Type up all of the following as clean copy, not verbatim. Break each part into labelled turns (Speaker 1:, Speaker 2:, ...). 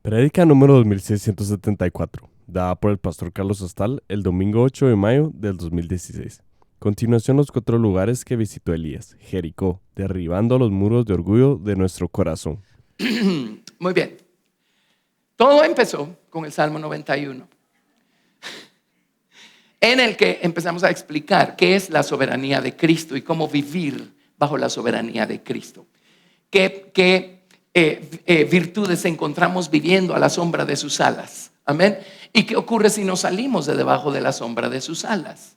Speaker 1: Prédica número 2674, dada por el pastor Carlos Hostal el domingo 8 de mayo del 2016. Continuación los 4 lugares que visitó Elías: Jericó, derribando los muros de orgullo de nuestro corazón.
Speaker 2: Muy bien. Todo empezó con el Salmo 91, en el que empezamos a explicar qué es la soberanía de Cristo y cómo vivir bajo la soberanía de Cristo. ¿Qué virtudes encontramos viviendo a la sombra de sus alas? Amén. ¿Y qué ocurre si nos salimos de debajo de la sombra de sus alas?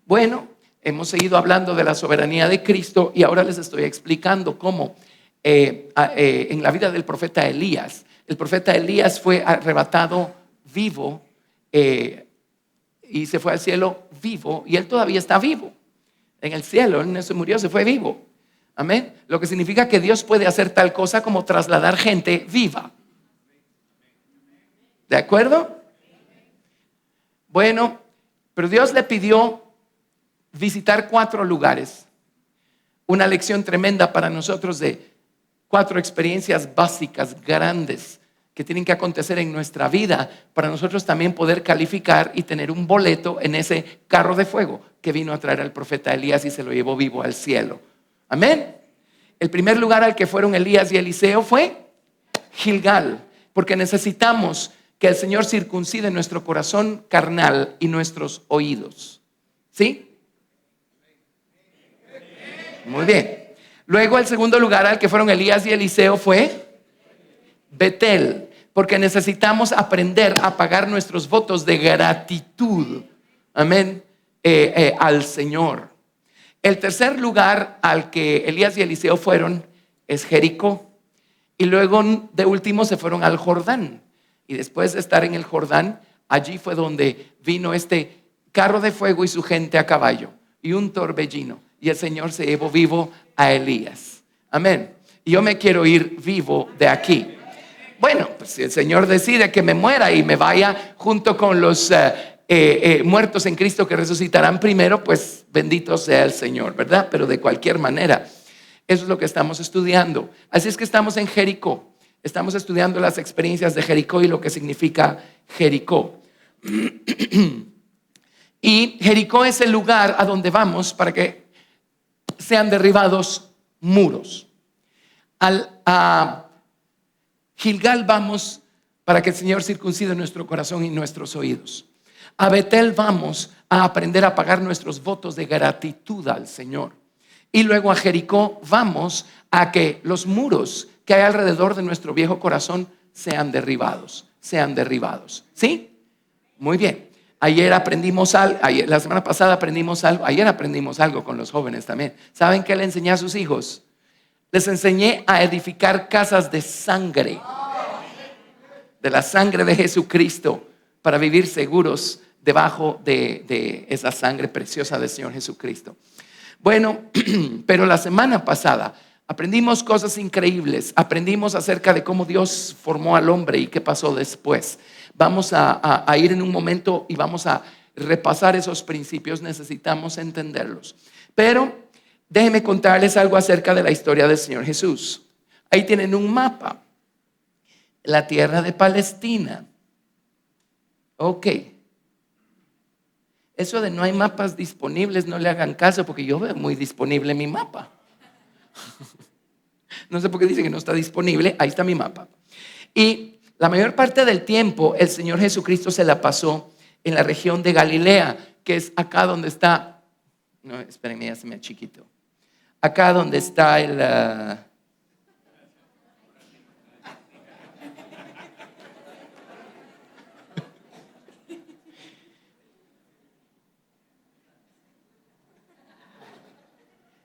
Speaker 2: Bueno, hemos seguido hablando de la soberanía de Cristo y ahora les estoy explicando cómo en la vida del profeta Elías, el profeta Elías fue arrebatado vivo y se fue al cielo vivo, y él todavía está vivo en el cielo. Él no se murió, se fue vivo. Amén. Lo que significa que Dios puede hacer tal cosa como trasladar gente viva. ¿De acuerdo? Bueno, pero Dios le pidió visitar 4 lugares. Una lección tremenda para nosotros de 4 experiencias básicas, grandes, que tienen que acontecer en nuestra vida para nosotros también poder calificar y tener un boleto en ese carro de fuego que vino a traer al profeta Elías y se lo llevó vivo al cielo. Amén. El primer lugar al que fueron Elías y Eliseo fue Gilgal, porque necesitamos que el Señor circuncide nuestro corazón carnal y nuestros oídos. ¿Sí? Muy bien. Luego el segundo lugar al que fueron Elías y Eliseo fue Betel, porque necesitamos aprender a pagar nuestros votos de gratitud. Amén. Al Señor. El tercer lugar al que Elías y Eliseo fueron es Jericó. Y luego de último se fueron al Jordán. Y después de estar en el Jordán, allí fue donde vino este carro de fuego y su gente a caballo y un torbellino. Y el Señor se llevó vivo a Elías. Amén. Y yo me quiero ir vivo de aquí. Bueno, pues si el Señor decide que me muera y me vaya junto con los muertos en Cristo que resucitarán primero, pues bendito sea el Señor, ¿verdad? Pero de cualquier manera, eso es lo que estamos estudiando. Así es que estamos en Jericó. Estamos estudiando las experiencias de Jericó y lo que significa Jericó. Y Jericó es el lugar a donde vamos para que sean derribados muros. A Gilgal vamos para que el Señor circuncide nuestro corazón y nuestros oídos. A Betel vamos a aprender a pagar nuestros votos de gratitud al Señor. Y luego a Jericó vamos a que los muros que hay alrededor de nuestro viejo corazón sean derribados. ¿Sí? Muy bien. La semana pasada aprendimos algo. Ayer aprendimos algo con los jóvenes también. ¿Saben qué le enseñé a sus hijos? Les enseñé a edificar casas de sangre, de la sangre de Jesucristo, para vivir seguros debajo de esa sangre preciosa del Señor Jesucristo. Bueno, pero la semana pasada aprendimos cosas increíbles. Aprendimos acerca de cómo Dios formó al hombre y qué pasó después. Vamos a ir en un momento y vamos a repasar esos principios. Necesitamos entenderlos. Pero déjenme contarles algo acerca de la historia del Señor Jesús. Ahí tienen un mapa. La tierra de Palestina. Ok. Eso de no hay mapas disponibles, no le hagan caso, porque yo veo muy disponible mi mapa. No sé por qué dice que no está disponible. Ahí está mi mapa. Y la mayor parte del tiempo el Señor Jesucristo se la pasó en la región de Galilea, que es acá donde está. No, espérenme, ya se me chiquito. Acá donde está el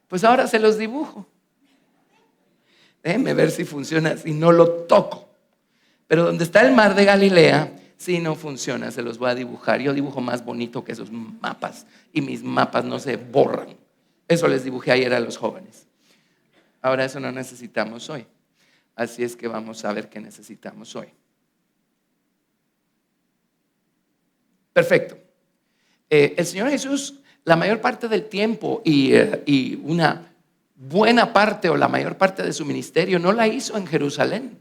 Speaker 2: pues ahora se los dibujo. Déjenme ver si funciona, si no lo toco. Pero donde está el mar de Galilea, sí no funciona, se los voy a dibujar. Yo dibujo más bonito que esos mapas y mis mapas no se borran. Eso les dibujé ayer a los jóvenes. Ahora eso no necesitamos hoy. Así es que vamos a ver qué necesitamos hoy. Perfecto. El Señor Jesús, la mayor parte del tiempo y una buena parte o la mayor parte de su ministerio no la hizo en Jerusalén.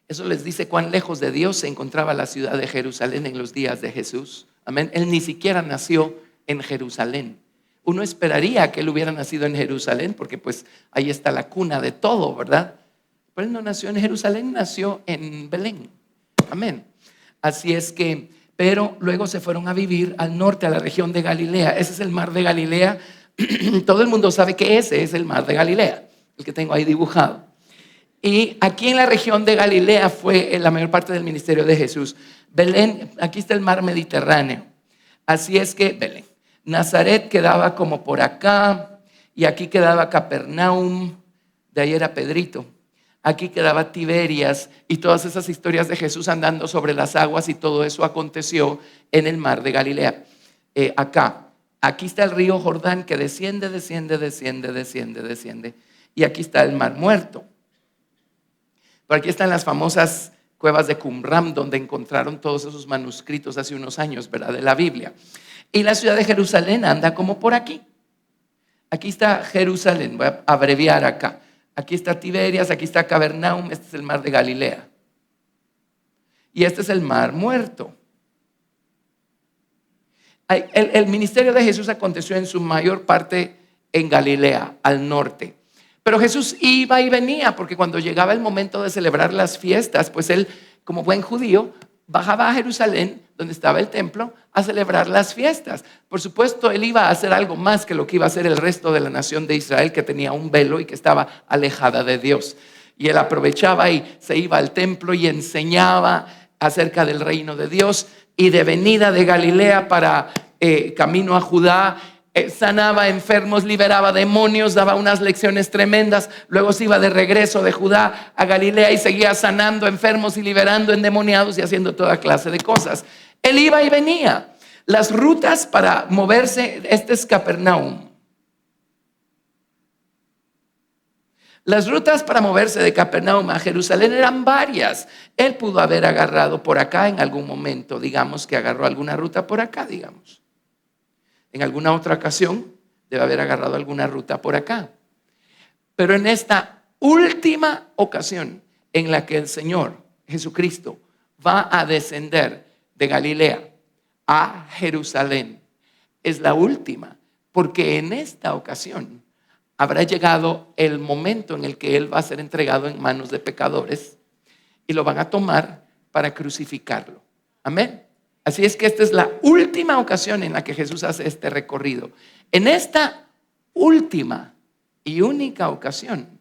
Speaker 2: Eso les dice cuán lejos de Dios se encontraba la ciudad de Jerusalén en los días de Jesús. Amén. Él ni siquiera nació en Jerusalén. Uno esperaría que él hubiera nacido en Jerusalén porque pues ahí está la cuna de todo, ¿verdad? Pero él no nació en Jerusalén, nació en Belén. Amén. Así es que, pero luego se fueron a vivir al norte, a la región de Galilea. Ese es el mar de Galilea. Todo el mundo sabe que ese es el mar de Galilea, el que tengo ahí dibujado. Y aquí en la región de Galilea fue la mayor parte del ministerio de Jesús. Belén, aquí está el mar Mediterráneo. Así es que Belén. Nazaret quedaba como por acá, y aquí quedaba Capernaum, de ahí era Pedrito. Aquí quedaba Tiberias, y todas esas historias de Jesús andando sobre las aguas, y todo eso aconteció en el mar de Galilea. Aquí está el río Jordán que desciende, y aquí está el mar Muerto. Pero aquí están las famosas cuevas de Qumran, donde encontraron todos esos manuscritos hace unos años, ¿verdad?, de la Biblia. Y la ciudad de Jerusalén anda como por aquí. Aquí está Jerusalén, voy a abreviar acá. Aquí está Tiberias, aquí está Capernaum, este es el mar de Galilea. Y este es el mar Muerto. El ministerio de Jesús aconteció en su mayor parte en Galilea, al norte. Pero Jesús iba y venía, porque cuando llegaba el momento de celebrar las fiestas, pues él, como buen judío, bajaba a Jerusalén, donde estaba el templo, a celebrar las fiestas. Por supuesto, él iba a hacer algo más que lo que iba a hacer el resto de la nación de Israel, que tenía un velo y que estaba alejada de Dios. Y él aprovechaba y se iba al templo y enseñaba acerca del reino de Dios. Y de venida de Galilea para camino a Judá, sanaba enfermos, liberaba demonios, daba unas lecciones tremendas. Luego se iba de regreso de Judá a Galilea y seguía sanando enfermos y liberando endemoniados y haciendo toda clase de cosas. Él iba y venía. Las rutas para moverse, este es Capernaum. Las rutas para moverse de Capernaum a Jerusalén eran varias. Él pudo haber agarrado por acá en algún momento, digamos que agarró alguna ruta por acá, digamos. En alguna otra ocasión debe haber agarrado alguna ruta por acá. Pero en esta última ocasión en la que el Señor Jesucristo va a descender de Galilea a Jerusalén, es la última, porque en esta ocasión habrá llegado el momento en el que Él va a ser entregado en manos de pecadores y lo van a tomar para crucificarlo. Amén. Así es que esta es la última ocasión en la que Jesús hace este recorrido. En esta última y única ocasión,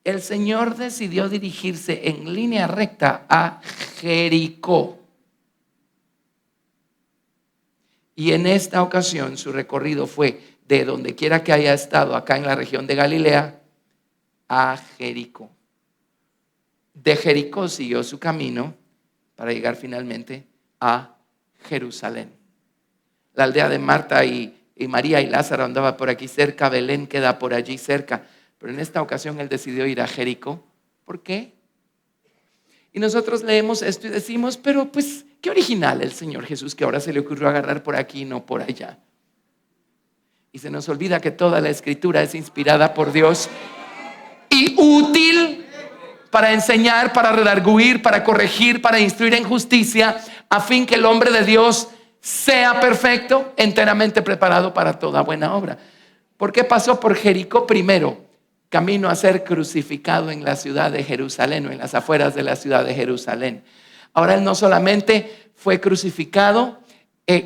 Speaker 2: el Señor decidió dirigirse en línea recta a Jericó. Y en esta ocasión su recorrido fue de donde quiera que haya estado acá en la región de Galilea a Jericó. De Jericó siguió su camino para llegar finalmente a Jerusalén. La aldea de Marta y María y Lázaro andaba por aquí cerca, Belén queda por allí cerca, pero en esta ocasión él decidió ir a Jericó. ¿Por qué? Y nosotros leemos esto y decimos, pero pues qué original el Señor Jesús, que ahora se le ocurrió agarrar por aquí y no por allá. Y se nos olvida que toda la escritura es inspirada por Dios y útil para enseñar, para redarguir, para corregir, para instruir en justicia, a fin que el hombre de Dios sea perfecto, enteramente preparado para toda buena obra. ¿Por qué pasó por Jericó primero? Camino a ser crucificado en la ciudad de Jerusalén o en las afueras de la ciudad de Jerusalén. Ahora él no solamente fue crucificado,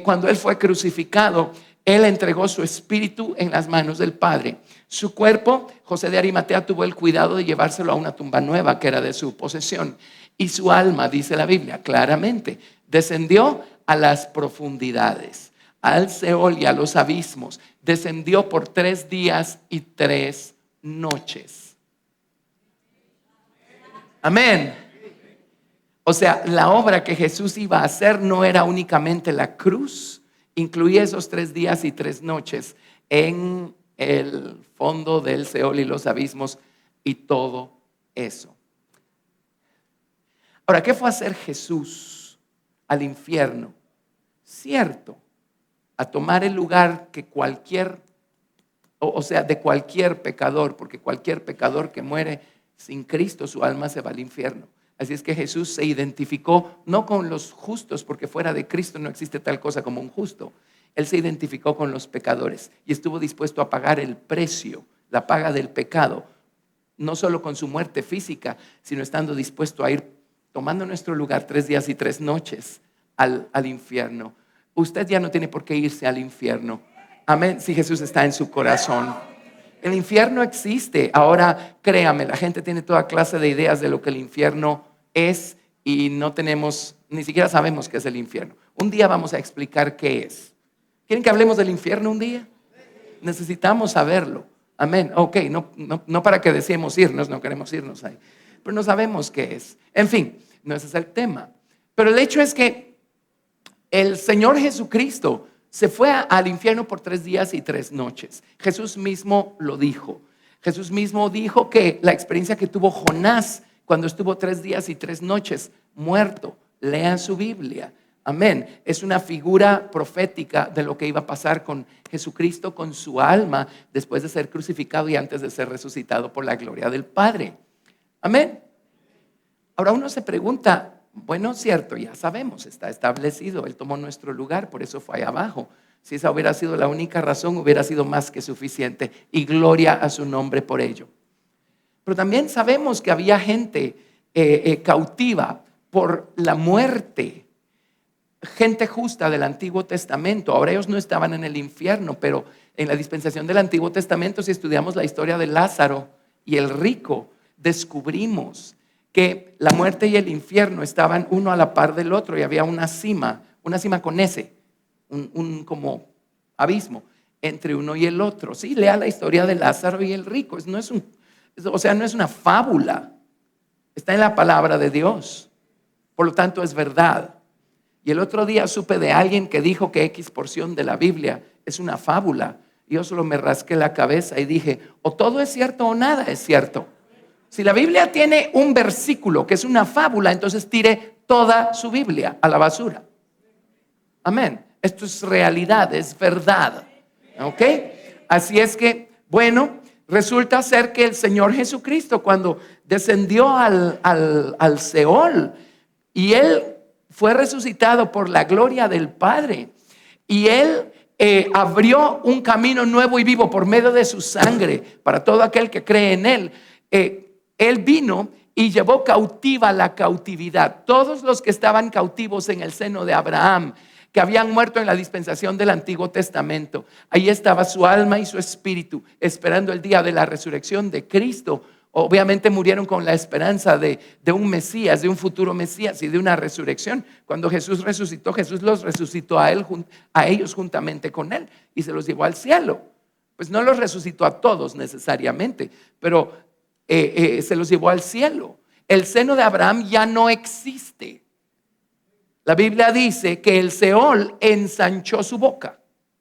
Speaker 2: cuando él fue crucificado, él entregó su espíritu en las manos del Padre. Su cuerpo, José de Arimatea tuvo el cuidado de llevárselo a una tumba nueva que era de su posesión. Y su alma, dice la Biblia claramente, descendió a las profundidades, al Seol y a los abismos. Descendió por 3 días y 3 noches. Amén. O sea, la obra que Jesús iba a hacer no era únicamente la cruz, incluía esos 3 días y 3 noches en el fondo del Seol y los abismos y todo eso. Ahora, ¿qué fue a hacer Jesús al infierno? Cierto, a tomar el lugar que cualquier, o sea, de cualquier pecador, porque cualquier pecador que muere sin Cristo, su alma se va al infierno. Así es que Jesús se identificó no con los justos, porque fuera de Cristo no existe tal cosa como un justo. Él se identificó con los pecadores y estuvo dispuesto a pagar el precio, la paga del pecado, no solo con su muerte física, sino estando dispuesto a ir tomando nuestro lugar 3 días y 3 noches al infierno. Usted ya no tiene por qué irse al infierno. Amén, si Jesús está en su corazón. El infierno existe. Ahora, créame, la gente tiene toda clase de ideas de lo que el infierno es y no tenemos, ni siquiera sabemos qué es el infierno. Un día vamos a explicar qué es. ¿Quieren que hablemos del infierno un día? Necesitamos saberlo. Amén. Ok, no para que deseemos irnos, no queremos irnos ahí. Pero no sabemos qué es. En fin, no ese es el tema. Pero el hecho es que el Señor Jesucristo se fue al infierno por 3 días y 3 noches. Jesús mismo lo dijo. Jesús mismo dijo que la experiencia que tuvo Jonás cuando estuvo 3 días y 3 noches muerto. Lea su Biblia. Amén. Es una figura profética de lo que iba a pasar con Jesucristo, con su alma, después de ser crucificado y antes de ser resucitado por la gloria del Padre. Amén. Ahora uno se pregunta, bueno, cierto, ya sabemos, está establecido, Él tomó nuestro lugar, por eso fue ahí abajo. Si esa hubiera sido la única razón, hubiera sido más que suficiente, y gloria a su nombre por ello. Pero también sabemos que había gente cautiva por la muerte, gente justa del Antiguo Testamento. Ahora ellos no estaban en el infierno, pero en la dispensación del Antiguo Testamento, si estudiamos la historia de Lázaro y el rico, descubrimos que la muerte y el infierno estaban uno a la par del otro y había una cima con ese, un como abismo entre uno y el otro. Sí, lea la historia de Lázaro y el rico. No es una fábula, está en la palabra de Dios, por lo tanto es verdad. Y el otro día supe de alguien que dijo que X porción de la Biblia es una fábula. Y yo solo me rasqué la cabeza y dije, o todo es cierto o nada es cierto. Si la Biblia tiene un versículo que es una fábula, entonces tire toda su Biblia a la basura. Amén. Esto es realidad, es verdad. ¿Ok? Así es que, bueno, resulta ser que el Señor Jesucristo, cuando descendió al Seol, y Él fue resucitado por la gloria del Padre, y Él abrió un camino nuevo y vivo por medio de su sangre para todo aquel que cree en Él. Él vino y llevó cautiva la cautividad. Todos los que estaban cautivos en el seno de Abraham, que habían muerto en la dispensación del Antiguo Testamento, ahí estaba su alma y su espíritu esperando el día de la resurrección de Cristo. Obviamente murieron con la esperanza de un Mesías, de un futuro Mesías y de una resurrección. Cuando Jesús resucitó, Jesús los resucitó a ellos juntamente con Él y se los llevó al cielo. Pues no los resucitó a todos necesariamente, pero se los llevó al cielo. El seno de Abraham ya no existe. La Biblia dice que el Seol ensanchó su boca.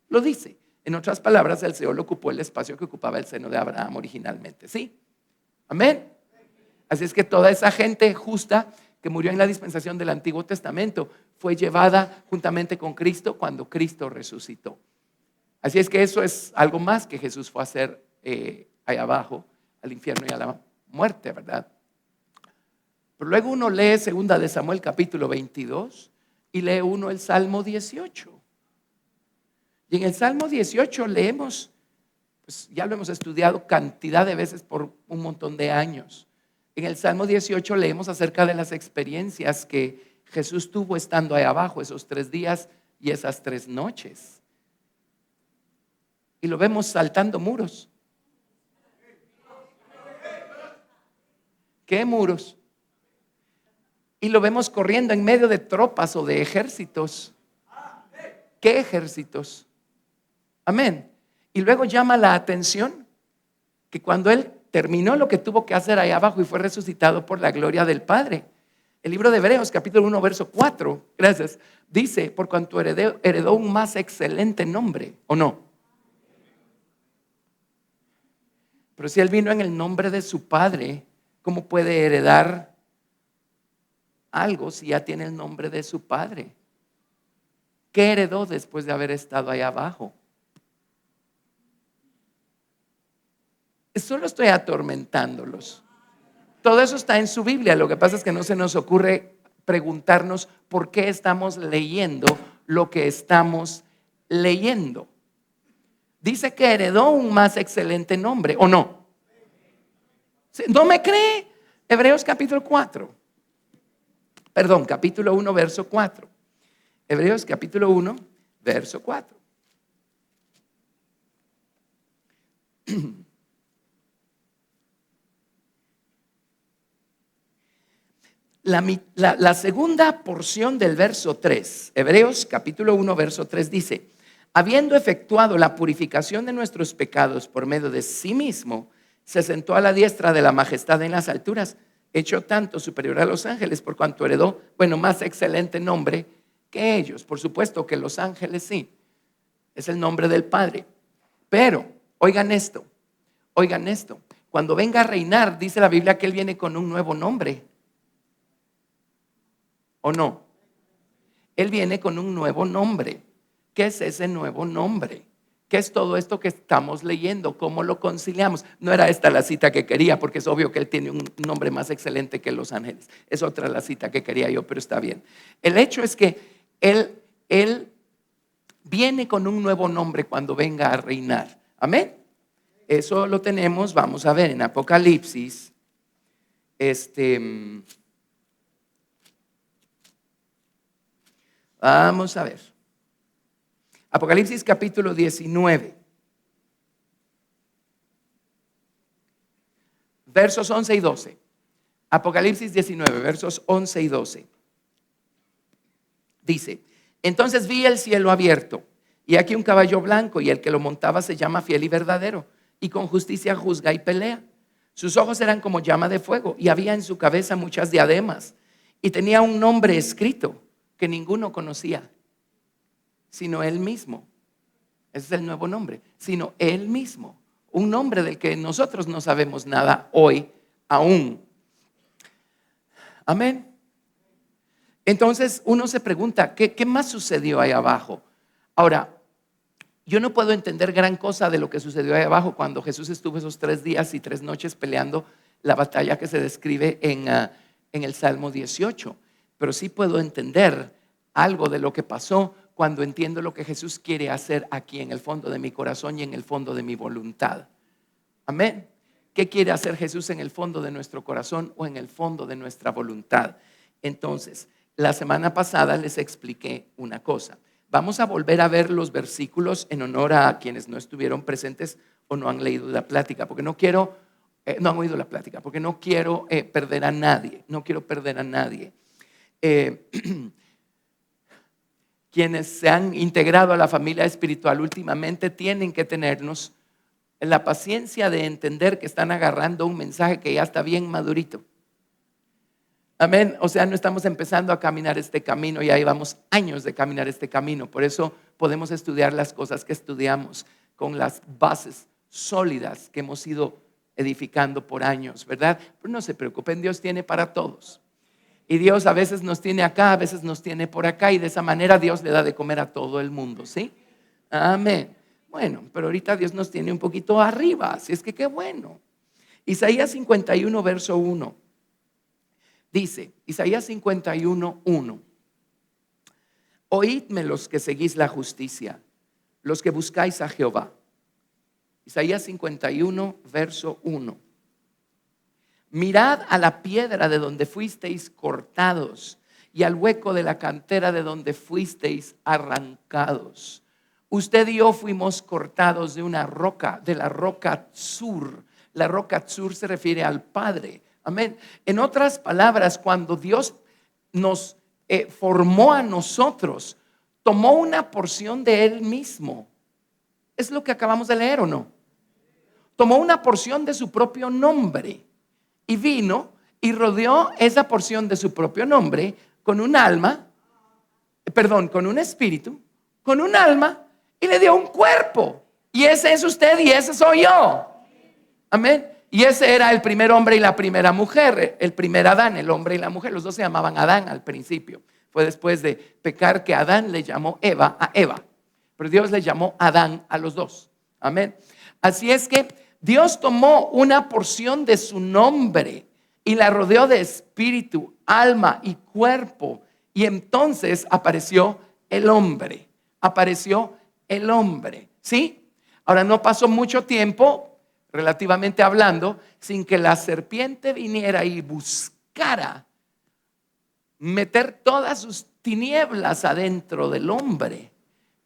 Speaker 2: Lo dice. En otras palabras, el Seol ocupó el espacio que ocupaba el seno de Abraham originalmente. ¿Sí? Amén. Así es que toda esa gente justa que murió en la dispensación del Antiguo Testamento fue llevada juntamente con Cristo cuando Cristo resucitó. Así es que eso es algo más que Jesús fue a hacer ahí abajo, al infierno y a la muerte, ¿verdad? Pero luego uno lee 2 de Samuel capítulo 22 y lee uno el Salmo 18. Y en el Salmo 18 leemos, pues ya lo hemos estudiado cantidad de veces por un montón de años. En el Salmo 18 leemos acerca de las experiencias que Jesús tuvo estando ahí abajo esos 3 días y esas 3 noches. Y lo vemos saltando muros. ¿Qué muros? Y lo vemos corriendo en medio de tropas o de ejércitos. ¿Qué ejércitos? Amén. Y luego llama la atención que cuando Él terminó lo que tuvo que hacer ahí abajo y fue resucitado por la gloria del Padre. El libro de Hebreos capítulo 1 verso 4, gracias, dice, por cuanto heredó un más excelente nombre, ¿o no? Pero si Él vino en el nombre de su Padre, ¿cómo puede heredar algo si ya tiene el nombre de su Padre? ¿Qué heredó después de haber estado ahí abajo? Solo estoy atormentándolos. Todo eso está en su Biblia. Lo que pasa es que no se nos ocurre preguntarnos por qué estamos leyendo lo que estamos leyendo. Dice que heredó un más excelente nombre, ¿o no? ¿No me cree? Hebreos capítulo 4. Perdón, capítulo 1, verso 4. Hebreos capítulo 1, verso 4. La segunda porción del verso 3, Hebreos capítulo 1, verso 3 dice: habiendo efectuado la purificación de nuestros pecados por medio de sí mismo, se sentó a la diestra de la majestad en las alturas, hecho tanto superior a los ángeles, por cuanto heredó, más excelente nombre que ellos. Por supuesto que los ángeles sí, es el nombre del Padre. Pero, oigan esto, cuando venga a reinar, dice la Biblia que Él viene con un nuevo nombre. ¿O no? Él viene con un nuevo nombre. ¿Qué es ese nuevo nombre? ¿Qué es todo esto que estamos leyendo? ¿Cómo lo conciliamos? No era esta la cita que quería, porque es obvio que Él tiene un nombre más excelente que los ángeles. Es otra la cita que quería yo, pero está bien. El hecho es que Él viene con un nuevo nombre cuando venga a reinar. Amén. Eso lo tenemos, vamos a ver en Apocalipsis. Vamos a ver. Apocalipsis capítulo 19. Versos 11 y 12. Apocalipsis 19, versos 11 y 12. Dice: entonces vi el cielo abierto, y aquí un caballo blanco, y el que lo montaba se llama Fiel y Verdadero, y con justicia juzga y pelea. Sus ojos eran como llama de fuego, y había en su cabeza muchas diademas, y tenía un nombre escrito que ninguno conocía, sino Él mismo. Ese es el nuevo nombre, sino Él mismo. Un nombre del que nosotros no sabemos nada hoy aún. Amén. Entonces uno se pregunta, ¿qué más sucedió ahí abajo? Ahora, yo no puedo entender gran cosa de lo que sucedió ahí abajo cuando Jesús estuvo esos 3 días y 3 noches peleando la batalla que se describe en el Salmo 18. Pero sí puedo entender algo de lo que pasó cuando entiendo lo que Jesús quiere hacer aquí en el fondo de mi corazón y en el fondo de mi voluntad. Amén. ¿Qué quiere hacer Jesús en el fondo de nuestro corazón o en el fondo de nuestra voluntad? Entonces, la semana pasada les expliqué una cosa. Vamos a volver a ver los versículos en honor a quienes no estuvieron presentes o no han leído la plática, porque no han oído la plática, porque no quiero perder a nadie. No quiero perder a nadie. Quienes se han integrado a la familia espiritual últimamente tienen que tenernos la paciencia de entender que están agarrando un mensaje que ya está bien madurito. Amén. O sea, no estamos empezando a caminar este camino, ya llevamos años de caminar este camino. Por eso podemos estudiar las cosas que estudiamos con las bases sólidas que hemos ido edificando por años, ¿verdad? Pero no se preocupen, Dios tiene para todos. Y Dios a veces nos tiene acá, a veces nos tiene por acá, y de esa manera Dios le da de comer a todo el mundo, ¿sí? Amén. Bueno, pero ahorita Dios nos tiene un poquito arriba, así es que qué bueno. Isaías 51, verso 1. Dice, Isaías 51, 1. Oídme los que seguís la justicia, los que buscáis a Jehová. Isaías 51, verso 1. Mirad a la piedra de donde fuisteis cortados y al hueco de la cantera de donde fuisteis arrancados. Usted y yo fuimos cortados de una roca, de la roca Tzur. La roca Tzur se refiere al Padre. Amén. En otras palabras, cuando Dios nos formó a nosotros, tomó una porción de Él mismo. ¿Es lo que acabamos de leer o no? Tomó una porción de su propio nombre y vino y rodeó esa porción de su propio nombre con un alma, con un espíritu, con un alma, y le dio un cuerpo. Y ese es usted y ese soy yo. Amén. Y ese era el primer hombre y la primera mujer, el primer Adán, el hombre y la mujer. Los dos se llamaban Adán al principio. Fue después de pecar que Adán le llamó Eva a Eva. Pero Dios le llamó Adán a los dos. Amén. Así es que Dios tomó una porción de su nombre y la rodeó de espíritu, alma y cuerpo. Y entonces apareció el hombre. Apareció el hombre. ¿Sí? Ahora no pasó mucho tiempo, relativamente hablando, sin que la serpiente viniera y buscara meter todas sus tinieblas adentro del hombre,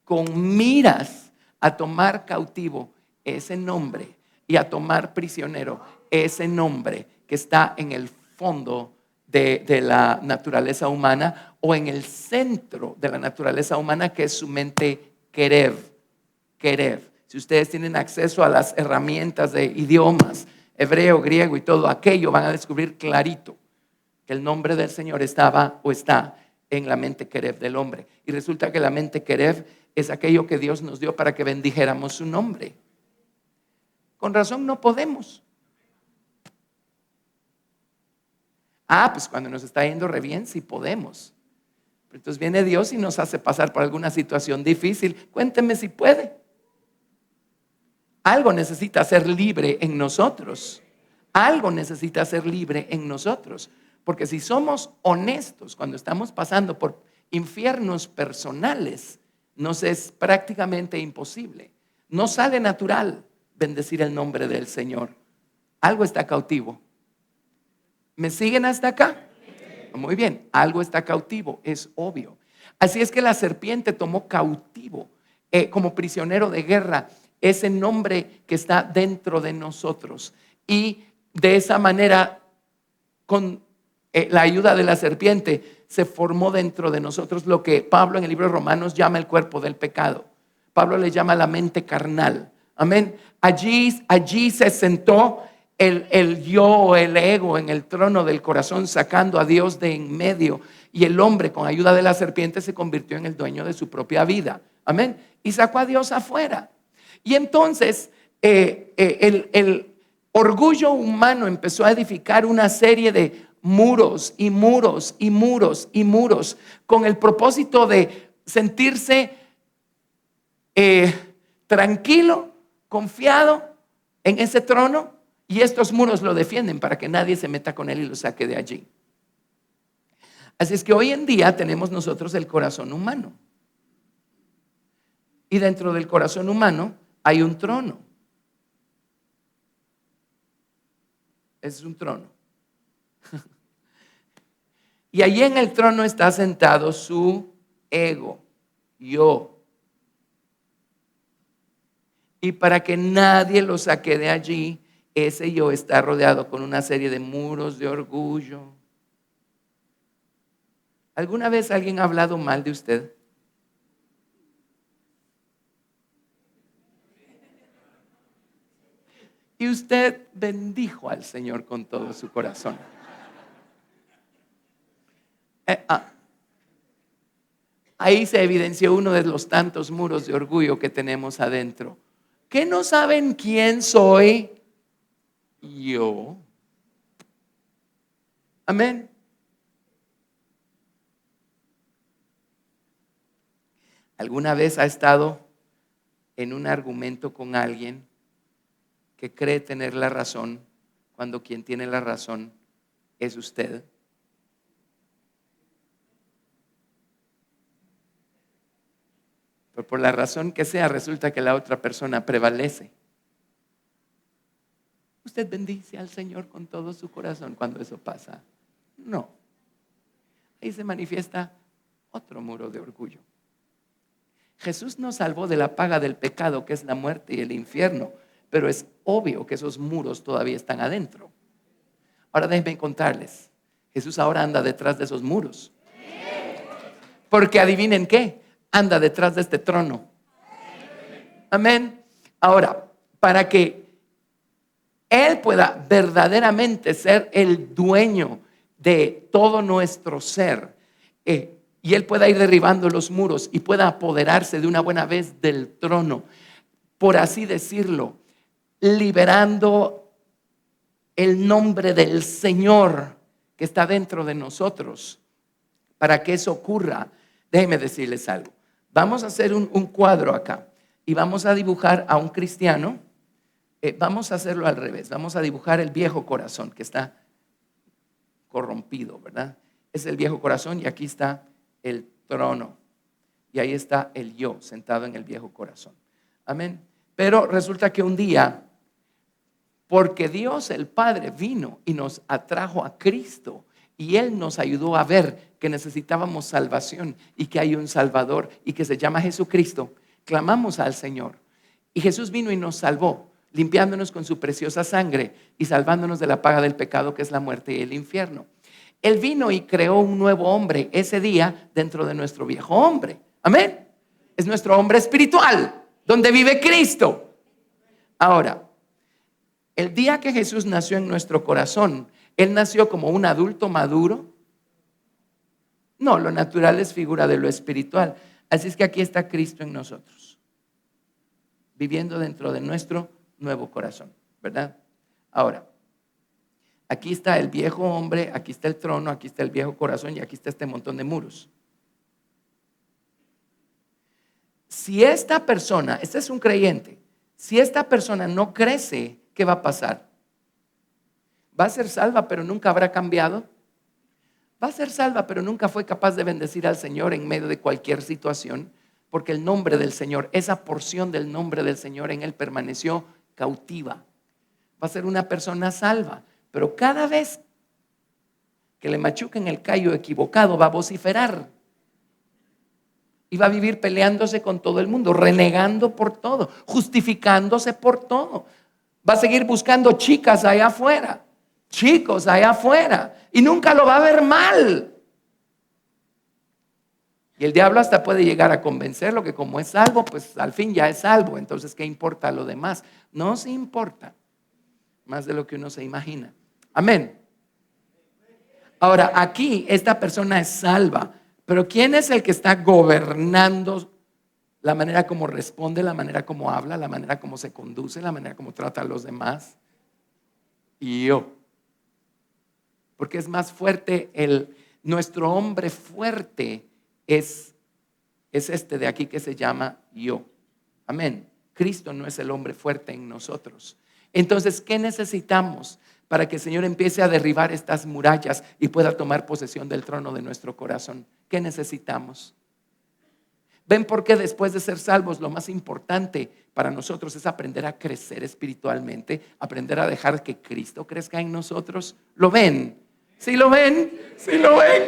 Speaker 2: con miras a tomar cautivo ese nombre y a tomar prisionero ese nombre que está en el fondo de la naturaleza humana, o en el centro de la naturaleza humana, que es su mente Kerev. Si ustedes tienen acceso a las herramientas de idiomas, hebreo, griego y todo aquello, van a descubrir clarito que el nombre del Señor estaba o está en la mente Kerev del hombre. Y resulta que la mente Kerev es aquello que Dios nos dio para que bendijéramos su nombre. Con razón no podemos. Pues cuando nos está yendo re bien, sí podemos. Pero entonces viene Dios y nos hace pasar por alguna situación difícil. Cuénteme si puede. Algo necesita ser libre en nosotros. Algo necesita ser libre en nosotros. Porque si somos honestos, cuando estamos pasando por infiernos personales, nos es prácticamente imposible. No sale natural bendecir el nombre del Señor. Algo está cautivo. ¿Me siguen hasta acá? Muy bien, algo está cautivo, es obvio. Así es que la serpiente tomó cautivo, como prisionero de guerra, ese nombre que está dentro de nosotros. Y de esa manera, con la ayuda de la serpiente, se formó dentro de nosotros lo que Pablo en el libro de Romanos llama el cuerpo del pecado. Pablo le llama la mente carnal. Amén. Allí se sentó el yo, el ego en el trono del corazón, sacando a Dios de en medio. Y el hombre, con ayuda de la serpiente, se convirtió en el dueño de su propia vida. Amén. Y sacó a Dios afuera. Y entonces el orgullo humano empezó a edificar una serie de muros y muros y muros y muros, con el propósito de sentirse tranquilo, confiado en ese trono. Y estos muros lo defienden para que nadie se meta con él y lo saque de allí. Así es que hoy en día tenemos nosotros el corazón humano. Y dentro del corazón humano hay un trono. Es un trono. Y allí en el trono está sentado su ego, yo. Y para que nadie lo saque de allí, ese yo está rodeado con una serie de muros de orgullo. ¿Alguna vez alguien ha hablado mal de usted? Y usted bendijo al Señor con todo su corazón. Ahí se evidenció uno de los tantos muros de orgullo que tenemos adentro. ¿Que no saben quién soy? Yo. Amén. ¿Alguna vez ha estado en un argumento con alguien que cree tener la razón cuando quien tiene la razón es usted? Pero por la razón que sea, resulta que la otra persona prevalece. ¿Usted bendice al Señor con todo su corazón cuando eso pasa? No. Ahí se manifiesta otro muro de orgullo. Jesús nos salvó de la paga del pecado, que es la muerte y el infierno, pero es obvio que esos muros todavía están adentro. Ahora déjenme contarles, Jesús ahora anda detrás de esos muros. Porque adivinen qué, anda detrás de este trono. Amén. Ahora, para que Él pueda verdaderamente ser el dueño de todo nuestro ser, y Él pueda ir derribando los muros y pueda apoderarse de una buena vez del trono, por así decirlo, liberando el nombre del Señor que está dentro de nosotros. Para que eso ocurra, déjenme decirles algo. Vamos a hacer un cuadro acá y vamos a dibujar a un cristiano. Vamos a hacerlo al revés. Vamos a dibujar el viejo corazón que está corrompido, ¿verdad? Es el viejo corazón y aquí está el trono. Y ahí está el yo sentado en el viejo corazón. Amén. Pero resulta que un día, porque Dios el Padre vino y nos atrajo a Cristo y Él nos ayudó a ver que necesitábamos salvación y que hay un Salvador y que se llama Jesucristo, clamamos al Señor. Y Jesús vino y nos salvó, limpiándonos con su preciosa sangre y salvándonos de la paga del pecado, que es la muerte y el infierno. Él vino y creó un nuevo hombre ese día dentro de nuestro viejo hombre. Amén. Es nuestro hombre espiritual, donde vive Cristo. Ahora, el día que Jesús nació en nuestro corazón, ¿Él nació como un adulto maduro? No, lo natural es figura de lo espiritual. Así es que aquí está Cristo en nosotros, viviendo dentro de nuestro nuevo corazón, ¿verdad? Ahora, aquí está el viejo hombre, aquí está el trono, aquí está el viejo corazón y aquí está este montón de muros. Si esta persona, este es un creyente, si esta persona no crece, ¿qué va a pasar? ¿Va a ser salva pero nunca habrá cambiado? ¿Va a ser salva pero nunca fue capaz de bendecir al Señor en medio de cualquier situación? Porque el nombre del Señor, esa porción del nombre del Señor en él permaneció cautiva. Va a ser una persona salva, pero cada vez que le machuquen el callo equivocado va a vociferar y va a vivir peleándose con todo el mundo, renegando por todo, justificándose por todo. Va a seguir buscando chicas allá afuera, chicos allá afuera, y nunca lo va a ver mal. Y el diablo hasta puede llegar a convencerlo que como es salvo, pues al fin ya es salvo. Entonces, ¿qué importa lo demás? No se importa más de lo que uno se imagina. Amén. Ahora, aquí esta persona es salva, pero ¿quién es el que está gobernando la manera como responde, la manera como habla, la manera como se conduce, la manera como trata a los demás? Y yo. Porque es más fuerte nuestro hombre fuerte es este de aquí que se llama yo. Amén. Cristo no es el hombre fuerte en nosotros. Entonces, ¿qué necesitamos para que el Señor empiece a derribar estas murallas y pueda tomar posesión del trono de nuestro corazón? ¿Qué necesitamos? ¿Ven por qué después de ser salvos lo más importante para nosotros es aprender a crecer espiritualmente, aprender a dejar que Cristo crezca en nosotros? ¿Lo ven? ¿Sí lo ven? ¿Sí lo ven?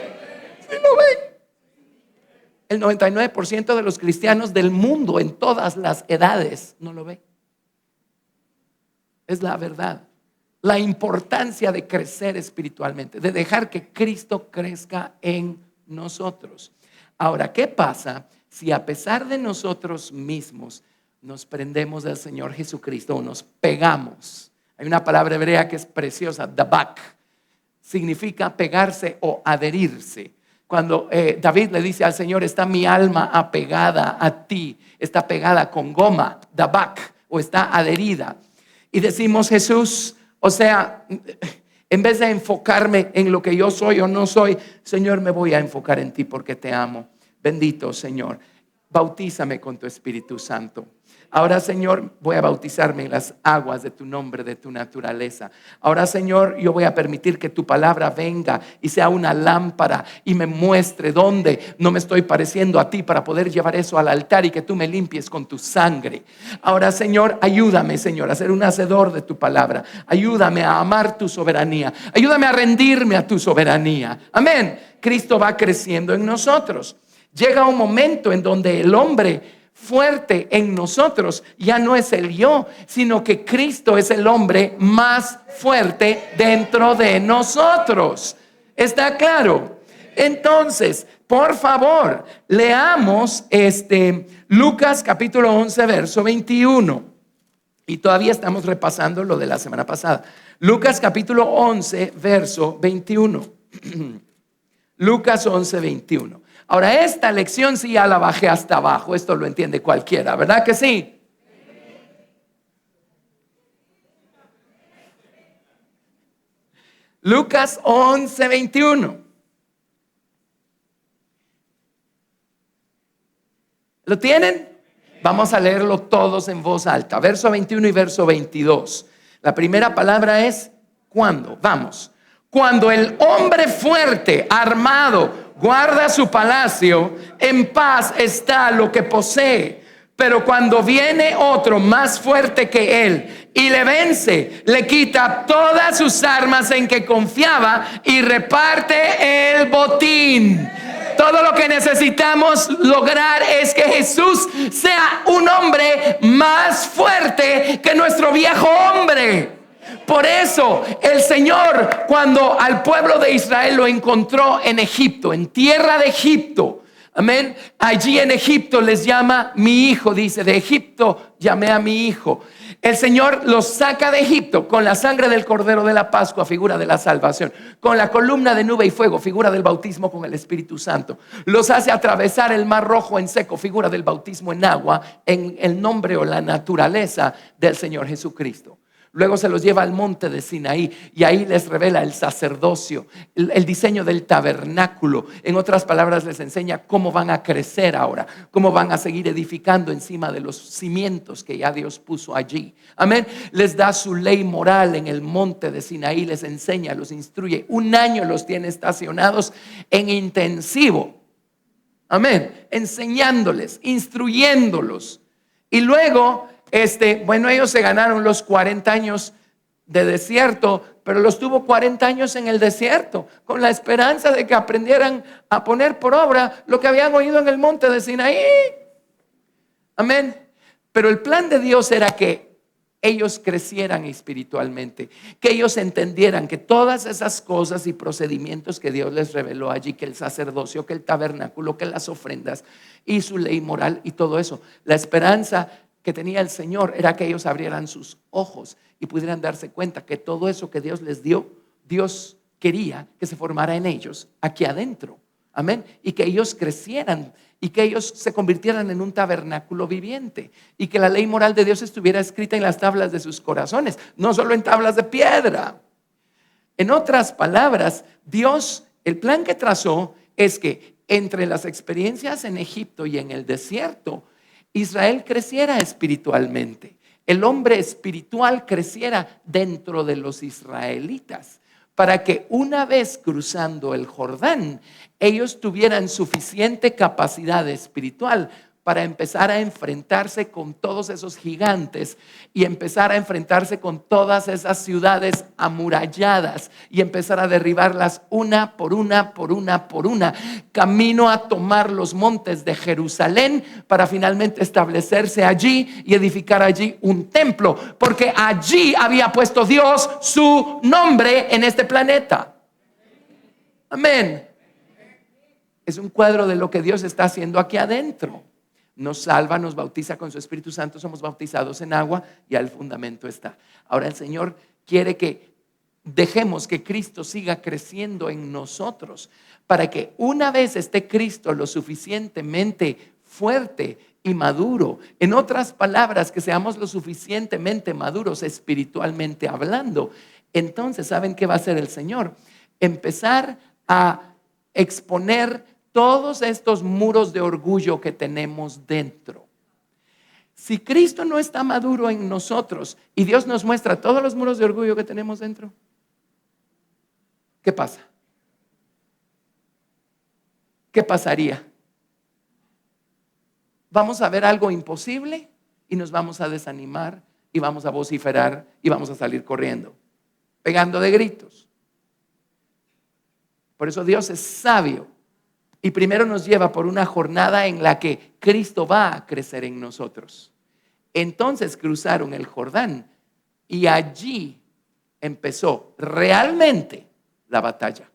Speaker 2: ¿Sí lo ven? El 99% de los cristianos del mundo en todas las edades no lo ve. Es la verdad. La importancia de crecer espiritualmente, de dejar que Cristo crezca en nosotros. Ahora, ¿qué pasa si a pesar de nosotros mismos nos prendemos del Señor Jesucristo o nos pegamos? Hay una palabra hebrea que es preciosa, dabak. Significa pegarse o adherirse. Cuando David le dice al Señor, está mi alma apegada a ti, está pegada con goma, dabak, o está adherida. Y decimos, Jesús, o sea, en vez de enfocarme en lo que yo soy o no soy, Señor, me voy a enfocar en ti porque te amo. Bendito Señor, bautízame con tu Espíritu Santo. Ahora, Señor, voy a bautizarme en las aguas de tu nombre, de tu naturaleza. Ahora, Señor, yo voy a permitir que tu palabra venga y sea una lámpara y me muestre dónde no me estoy pareciendo a ti para poder llevar eso al altar y que tú me limpies con tu sangre. Ahora, Señor, ayúdame, Señor, a ser un hacedor de tu palabra. Ayúdame a amar tu soberanía. Ayúdame a rendirme a tu soberanía. Amén. Cristo va creciendo en nosotros. Llega un momento en donde el hombre fuerte en nosotros ya no es el yo, sino que Cristo es el hombre más fuerte dentro de nosotros. ¿Está claro? Entonces, por favor, leamos Lucas capítulo 11, verso 21. Y todavía estamos repasando lo de la semana pasada. Lucas capítulo 11, verso 21. Lucas 11, 21. Ahora, esta lección sí ya la bajé hasta abajo. Esto lo entiende cualquiera, ¿verdad que sí? Lucas 11, 21. ¿Lo tienen? Vamos a leerlo todos en voz alta. Verso 21 y verso 22. La primera palabra es ¿cuándo? Vamos. Cuando el hombre fuerte, armado, guarda su palacio, en paz está lo que posee. Pero cuando viene otro más fuerte que él y le vence, le quita todas sus armas en que confiaba y reparte el botín. Todo lo que necesitamos lograr es que Jesús sea un hombre más fuerte que nuestro viejo hombre. Por eso el Señor, cuando al pueblo de Israel lo encontró en Egipto, en tierra de Egipto, amén, allí en Egipto les llama mi hijo, dice, de Egipto llamé a mi hijo. El Señor los saca de Egipto con la sangre del Cordero de la Pascua, figura de la salvación, con la columna de nube y fuego, figura del bautismo con el Espíritu Santo. Los hace atravesar el mar rojo en seco, figura del bautismo en agua, en el nombre o la naturaleza del Señor Jesucristo. Luego se los lleva al monte de Sinaí y ahí les revela el sacerdocio, el diseño del tabernáculo. En otras palabras, les enseña cómo van a crecer ahora, cómo van a seguir edificando encima de los cimientos que ya Dios puso allí. Amén. Les da su ley moral en el monte de Sinaí, les enseña, los instruye. 1 año los tiene estacionados en intensivo. Amén. Enseñándoles, instruyéndolos. Y luego bueno, ellos se ganaron los 40 años de desierto, pero los tuvo 40 años en el desierto, con la esperanza de que aprendieran a poner por obra lo que habían oído en el monte de Sinaí. Amén. Pero el plan de Dios era que ellos crecieran espiritualmente, que ellos entendieran que todas esas cosas y procedimientos que Dios les reveló allí, que el sacerdocio, que el tabernáculo, que las ofrendas y su ley moral y todo eso, la esperanza que tenía el Señor era que ellos abrieran sus ojos y pudieran darse cuenta que todo eso que Dios les dio, Dios quería que se formara en ellos aquí adentro. Amén. Y que ellos crecieran y que ellos se convirtieran en un tabernáculo viviente y que la ley moral de Dios estuviera escrita en las tablas de sus corazones, no solo en tablas de piedra. En otras palabras, Dios, el plan que trazó es que entre las experiencias en Egipto y en el desierto, Israel creciera espiritualmente. El hombre espiritual creciera dentro de los israelitas, para que una vez cruzando el Jordán, ellos tuvieran suficiente capacidad espiritual para empezar a enfrentarse con todos esos gigantes y empezar a enfrentarse con todas esas ciudades amuralladas y empezar a derribarlas una por una, camino a tomar los montes de Jerusalén para finalmente establecerse allí y edificar allí un templo, porque allí había puesto Dios su nombre en este planeta. Amén. Es un cuadro de lo que Dios está haciendo aquí adentro. Nos salva, nos bautiza con su Espíritu Santo, somos bautizados en agua y el fundamento está. Ahora el Señor quiere que dejemos que Cristo siga creciendo en nosotros para que una vez esté Cristo lo suficientemente fuerte y maduro, en otras palabras, que seamos lo suficientemente maduros espiritualmente hablando, entonces ¿saben qué va a hacer el Señor? Empezar a exponer todos estos muros de orgullo que tenemos dentro. Si Cristo no está maduro en nosotros y Dios nos muestra todos los muros de orgullo que tenemos dentro, ¿qué pasa? ¿Qué pasaría? Vamos a ver algo imposible y nos vamos a desanimar y vamos a vociferar y vamos a salir corriendo, pegando de gritos. Por eso Dios es sabio. Y primero nos lleva por una jornada en la que Cristo va a crecer en nosotros. Entonces cruzaron el Jordán y allí empezó realmente la batalla.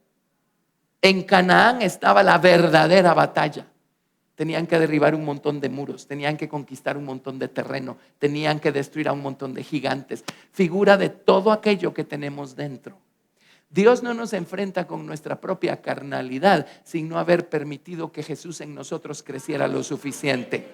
Speaker 2: En Canaán estaba la verdadera batalla. Tenían que derribar un montón de muros, tenían que conquistar un montón de terreno, tenían que destruir a un montón de gigantes. Figura de todo aquello que tenemos dentro. Dios no nos enfrenta con nuestra propia carnalidad sin no haber permitido que Jesús en nosotros creciera lo suficiente.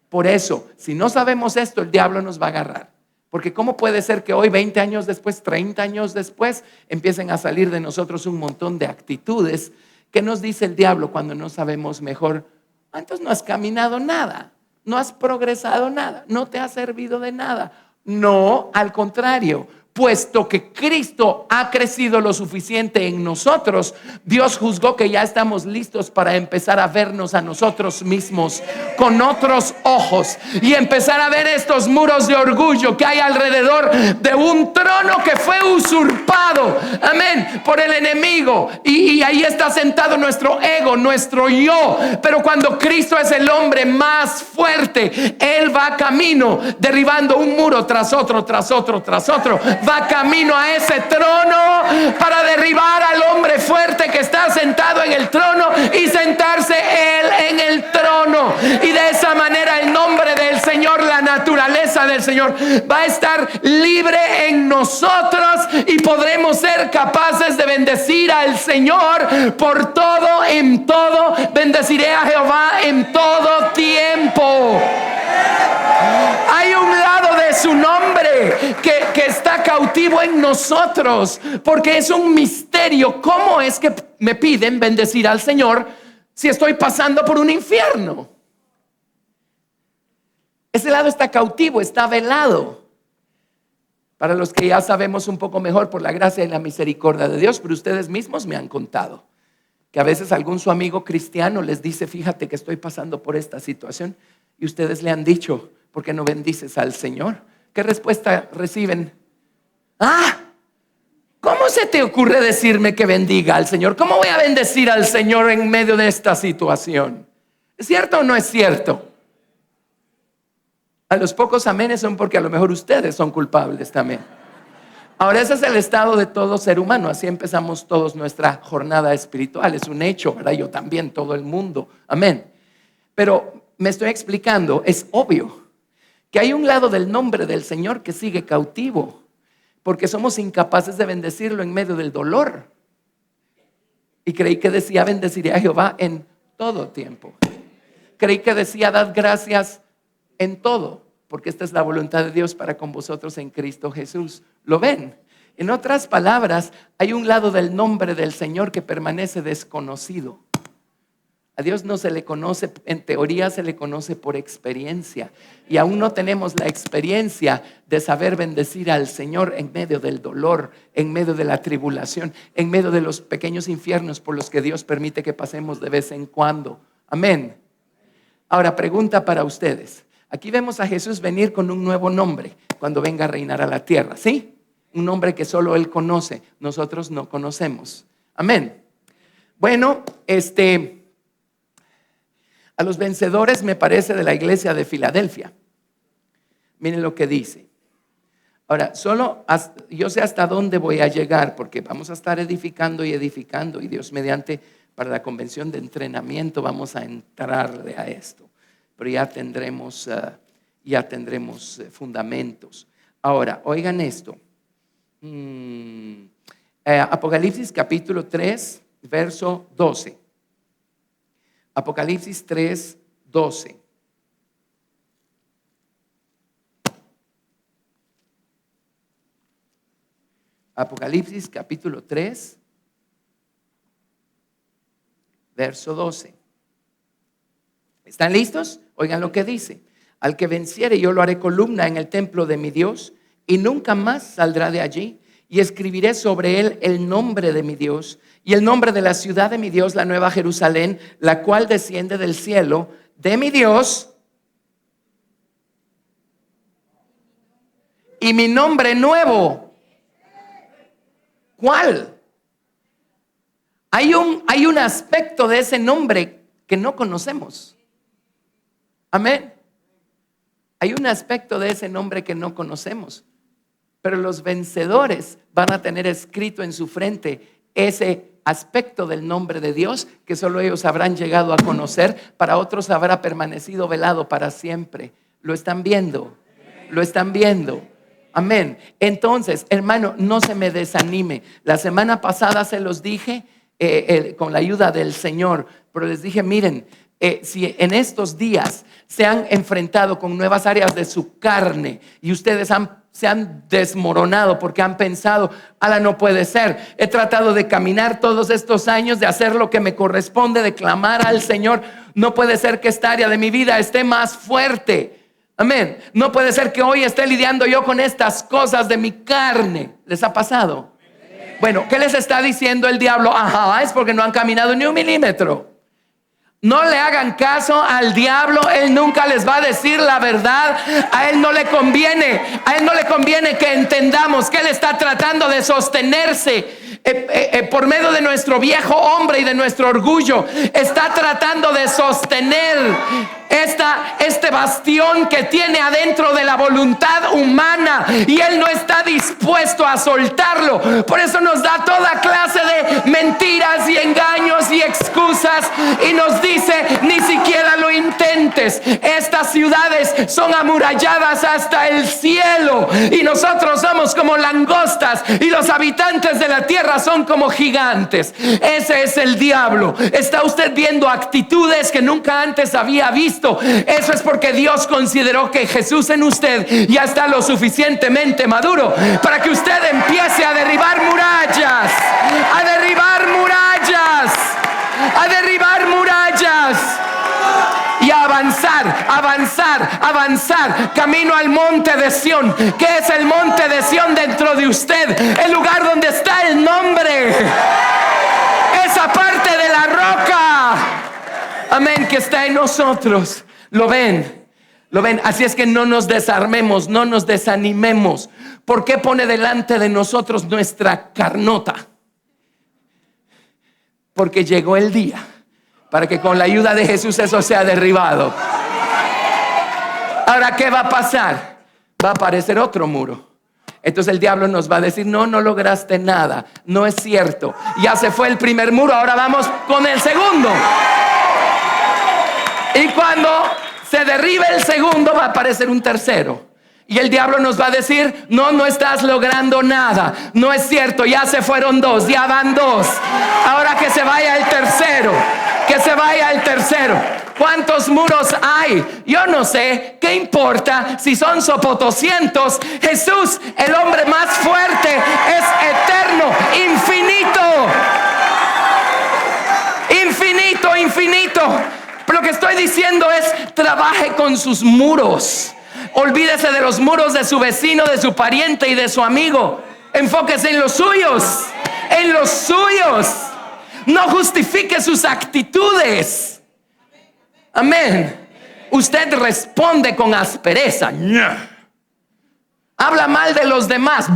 Speaker 2: Por eso, si no sabemos esto, el diablo nos va a agarrar. Porque ¿cómo puede ser que hoy, 20 años después, 30 años después, empiecen a salir de nosotros un montón de actitudes? ¿Qué nos dice el diablo cuando no sabemos mejor? Entonces no has caminado nada, no has progresado nada, no te ha servido de nada. No, al contrario. puesto que Cristo ha crecido lo suficiente en nosotros, Dios juzgó que ya estamos listos para empezar a vernos a nosotros mismos con otros ojos y empezar a ver estos muros de orgullo que hay alrededor de un trono que fue usurpado, amén, por el enemigo, y ahí está sentado nuestro ego, nuestro yo. Pero cuando Cristo es el hombre más fuerte, Él va camino derribando un muro tras otro, tras otro, tras otro. Va camino a ese trono para derribar al hombre fuerte que está sentado en el trono y sentarse Él en el trono. Y de esa manera el nombre del Señor, la naturaleza del Señor va a estar libre en nosotros y podremos ser capaces de bendecir al Señor por todo, en todo. Bendeciré a Jehová en todo tiempo. Hay un lado de su nombre que está cautivo en nosotros, porque es un misterio. ¿Cómo es que me piden bendecir al Señor si estoy pasando por un infierno? Ese lado está cautivo, está velado. Para los que ya sabemos un poco mejor por la gracia y la misericordia de Dios, pero ustedes mismos me han contado que a veces algún su amigo cristiano les dice: fíjate que estoy pasando por esta situación, y ustedes le han dicho: ¿por qué no bendices al Señor? ¿Qué respuesta reciben? ¿Cómo se te ocurre decirme que bendiga al Señor? ¿Cómo voy a bendecir al Señor en medio de esta situación? ¿Es cierto o no es cierto? A los pocos amenes son porque a lo mejor ustedes son culpables también. Ahora, ese es el estado de todo ser humano. Así empezamos todos nuestra jornada espiritual. Es un hecho, ¿verdad? Yo también, todo el mundo. Amén. Pero me estoy explicando, es obvio que hay un lado del nombre del Señor que sigue cautivo, porque somos incapaces de bendecirlo en medio del dolor. Y creí que decía: bendeciré a Jehová en todo tiempo. Creí que decía: dad gracias en todo, porque esta es la voluntad de Dios para con vosotros en Cristo Jesús. ¿Lo ven? En otras palabras, hay un lado del nombre del Señor que permanece desconocido. A Dios no se le conoce, en teoría se le conoce por experiencia, y aún no tenemos la experiencia de saber bendecir al Señor en medio del dolor, en medio de la tribulación, en medio de los pequeños infiernos por los que Dios permite que pasemos de vez en cuando. Amén. Ahora, pregunta para ustedes. Aquí vemos a Jesús venir con un nuevo nombre cuando venga a reinar a la tierra, ¿sí? Un nombre que solo Él conoce, nosotros no conocemos. Amén. Bueno, a los vencedores, me parece, de la iglesia de Filadelfia, miren lo que dice. Ahora, yo sé hasta dónde voy a llegar, porque vamos a estar edificando y edificando, y Dios mediante, para la convención de entrenamiento vamos a entrarle a esto. Pero ya tendremos fundamentos. Ahora, oigan esto. Apocalipsis capítulo 3, verso 12. Apocalipsis 3, 12. Apocalipsis capítulo 3, verso 12. ¿Están listos? Oigan lo que dice: al que venciere, yo lo haré columna en el templo de mi Dios, y nunca más saldrá de allí. Y escribiré sobre él el nombre de mi Dios y el nombre de la ciudad de mi Dios, la nueva Jerusalén, la cual desciende del cielo de mi Dios, y mi nombre nuevo. ¿Cuál? Hay un aspecto de ese nombre que no conocemos. Amén. Hay un aspecto de ese nombre que no conocemos, pero los vencedores van a tener escrito en su frente ese aspecto del nombre de Dios que solo ellos habrán llegado a conocer. Para otros habrá permanecido velado para siempre. ¿Lo están viendo? ¿Lo están viendo? Amén. Entonces, hermano, no se me desanime. La semana pasada se los dije con la ayuda del Señor, pero les dije: miren, si en estos días se han enfrentado con nuevas áreas de su carne y ustedes se han desmoronado porque han pensado: ala, no puede ser, he tratado de caminar todos estos años, de hacer lo que me corresponde, de clamar al Señor, no puede ser que esta área de mi vida esté más fuerte. Amén. No puede ser que hoy esté lidiando yo con estas cosas de mi carne. ¿Les ha pasado? Bueno, ¿qué les está diciendo el diablo? Ajá, es porque no han caminado ni un milímetro. No le hagan caso al diablo. Él nunca les va a decir la verdad. A él no le conviene que entendamos que él está tratando de sostenerse por medio de nuestro viejo hombre y de nuestro orgullo. Está tratando de sostener este bastión que tiene adentro de la voluntad humana, y él no está dispuesto a soltarlo. Por eso nos da toda clase de mentiras y engaños y excusas, y nos dice: ni siquiera lo intentes. Estas ciudades son amuralladas hasta el cielo, y nosotros somos como langostas, y los habitantes de la tierra son como gigantes. Ese es el diablo. Está usted viendo actitudes que nunca antes había visto. Eso es porque Dios consideró que Jesús en usted ya está lo suficientemente maduro para que usted empiece a derribar murallas, a derribar murallas, a derribar murallas, y a avanzar camino al monte de Sión. ¿Qué es el monte de Sión dentro de usted? El lugar donde está el nombre, esa parte de la roca, amén, que está en nosotros. Lo ven. Así es que no nos desarmemos, no nos desanimemos. ¿Por qué pone delante de nosotros nuestra carnota? Porque llegó el día para que con la ayuda de Jesús eso sea derribado. Ahora, ¿qué va a pasar? Va a aparecer otro muro. Entonces el diablo nos va a decir: no lograste nada, no es cierto, ya se fue el primer muro, ahora vamos con el segundo. Y cuando se derribe el segundo, va a aparecer un tercero. Y el diablo nos va a decir: no estás logrando nada, no es cierto, ya se fueron dos, ya van dos, ahora que se vaya el tercero, que se vaya el tercero. ¿Cuántos muros hay? Yo no sé, ¿qué importa si son sopotoscientos? Jesús, el hombre más fuerte, es eterno, infinito. Pero lo que estoy diciendo es: trabaje con sus muros. Olvídese de los muros de su vecino, de su pariente y de su amigo. Enfóquese en los suyos. En los suyos. No justifique sus actitudes. Amén. Usted responde con aspereza. Habla mal de los demás.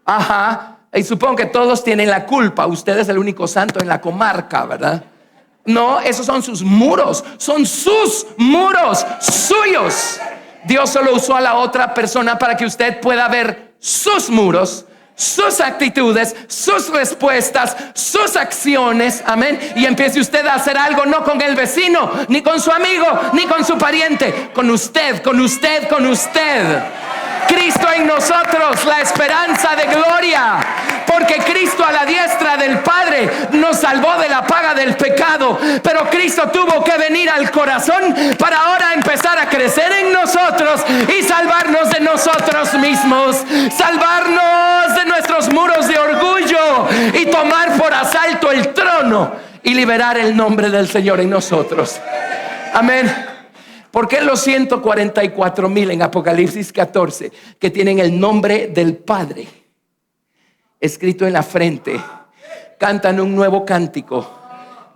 Speaker 2: Ajá. Y supongo que todos tienen la culpa. Usted es el único santo en la comarca, ¿verdad? No, esos son sus muros. Son sus muros, suyos. Dios solo usó a la otra persona para que usted pueda ver sus muros, sus actitudes, sus respuestas, sus acciones. Amén. Y empiece usted a hacer algo, no con el vecino, ni con su amigo, ni con su pariente. Con usted. Cristo en nosotros, la esperanza de gloria. Porque Cristo a la diestra del Padre nos salvó de la paga del pecado. Pero Cristo tuvo que venir al corazón para ahora empezar a crecer en nosotros y salvarnos de nosotros mismos. Salvarnos de nuestros muros de orgullo y tomar por asalto el trono y liberar el nombre del Señor en nosotros. Amén. ¿Por qué los 144,000 en Apocalipsis 14 que tienen el nombre del Padre escrito en la frente cantan un nuevo cántico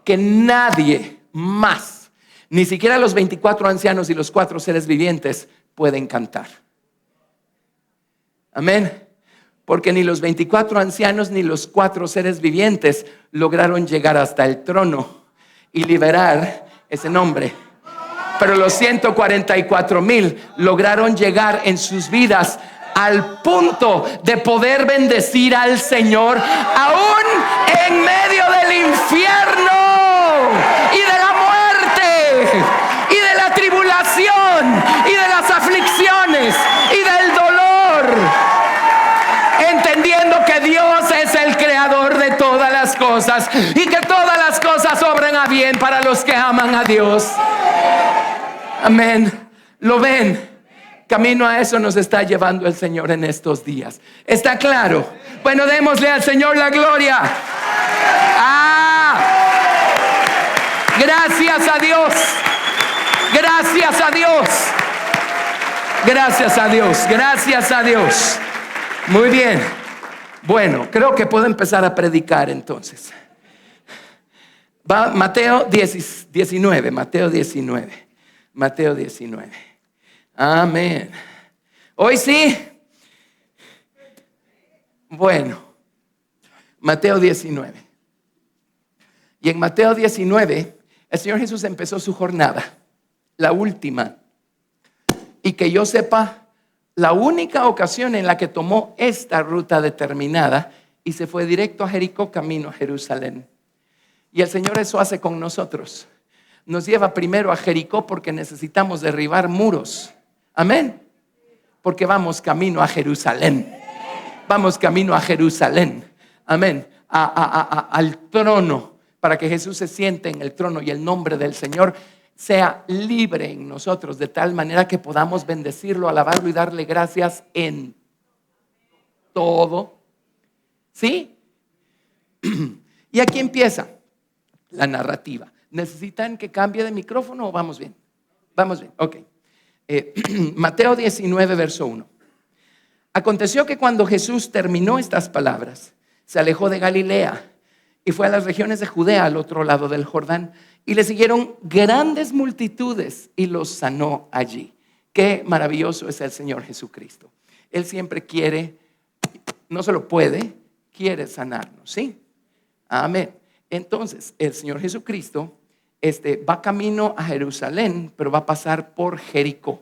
Speaker 2: que nadie más, ni siquiera los 24 ancianos y los 4 seres vivientes, pueden cantar? Amén. Porque ni los 24 ancianos ni los 4 seres vivientes lograron llegar hasta el trono y liberar ese nombre. Pero los 144,000 lograron llegar en sus vidas al punto de poder bendecir al Señor aún en medio del infierno y de la muerte y de la tribulación y de las aflicciones y del dolor, entendiendo que Dios es el creador de todas las cosas y que todas las cosas obran a bien para los que aman a Dios. Amén. ¿Lo ven? Camino a eso nos está llevando el Señor en estos días. ¿Está claro? Bueno, démosle al Señor la gloria. Gracias a Dios. Gracias a Dios. Gracias a Dios, gracias a Dios. Muy bien. Bueno, creo que puedo empezar a predicar entonces. Va Mateo 19, Mateo 19. Mateo 19. Amén. Hoy sí. Bueno, Mateo 19. Y en Mateo 19, el Señor Jesús empezó su jornada, la última. Y que yo sepa, la única ocasión en la que tomó esta ruta determinada y se fue directo a Jericó, camino a Jerusalén. Y el Señor eso hace con nosotros. Nos lleva primero a Jericó porque necesitamos derribar muros. Amén. Porque vamos camino a Jerusalén. Vamos camino a Jerusalén. Amén. Al trono, para que Jesús se siente en el trono y el nombre del Señor sea libre en nosotros, de tal manera que podamos bendecirlo, alabarlo y darle gracias en todo. ¿Sí? Y aquí empieza la narrativa. ¿Necesitan que cambie de micrófono o vamos bien? Vamos bien, ok. Mateo 19, verso 1. Aconteció que cuando Jesús terminó estas palabras, se alejó de Galilea y fue a las regiones de Judea, al otro lado del Jordán, y le siguieron grandes multitudes y los sanó allí. Qué maravilloso es el Señor Jesucristo. Él siempre quiere, no solo puede, quiere sanarnos, ¿sí? Amén. Entonces, el Señor Jesucristo va camino a Jerusalén, pero va a pasar por Jericó.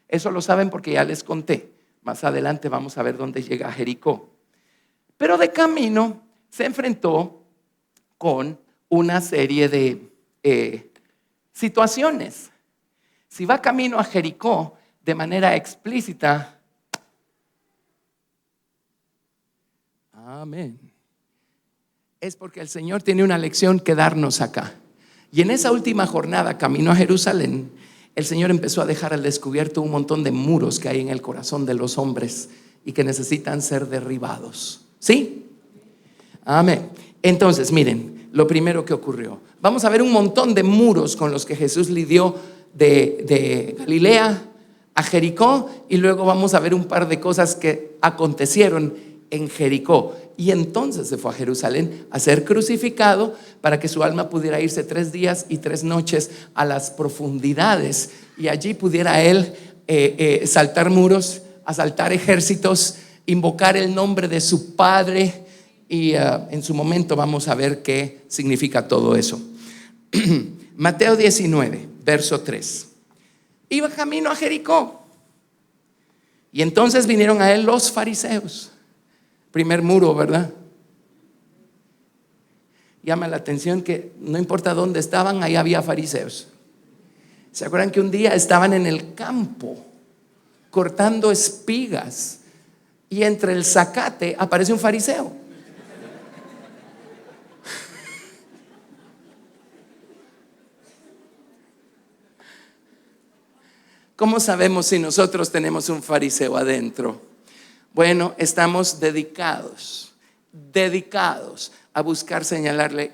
Speaker 2: Eso lo saben porque ya les conté. Más adelante vamos a ver dónde llega a Jericó. Pero de camino se enfrentó con una serie de situaciones. Si va camino a Jericó de manera explícita, amén, es porque el Señor tiene una lección que darnos acá. Y en esa última jornada camino a Jerusalén, el Señor empezó a dejar al descubierto un montón de muros que hay en el corazón de los hombres y que necesitan ser derribados. ¿Sí? Amén. Entonces, miren, lo primero que ocurrió. Vamos a ver un montón de muros con los que Jesús lidió de Galilea a Jericó, y luego vamos a ver un par de cosas que acontecieron en Jericó. Y entonces se fue a Jerusalén a ser crucificado para que su alma pudiera irse 3 días y 3 noches a las profundidades, y allí pudiera él saltar muros, asaltar ejércitos, invocar el nombre de su Padre. Y en su momento vamos a ver qué significa todo eso. Mateo 19, verso 3. Iba camino a Jericó, y entonces vinieron a él los fariseos. Primer muro, ¿verdad? Llama la atención que no importa dónde estaban, ahí había fariseos. ¿Se acuerdan que un día estaban en el campo cortando espigas y entre el zacate aparece un fariseo? ¿Cómo sabemos si nosotros tenemos un fariseo adentro? Bueno, estamos dedicados a buscar señalarle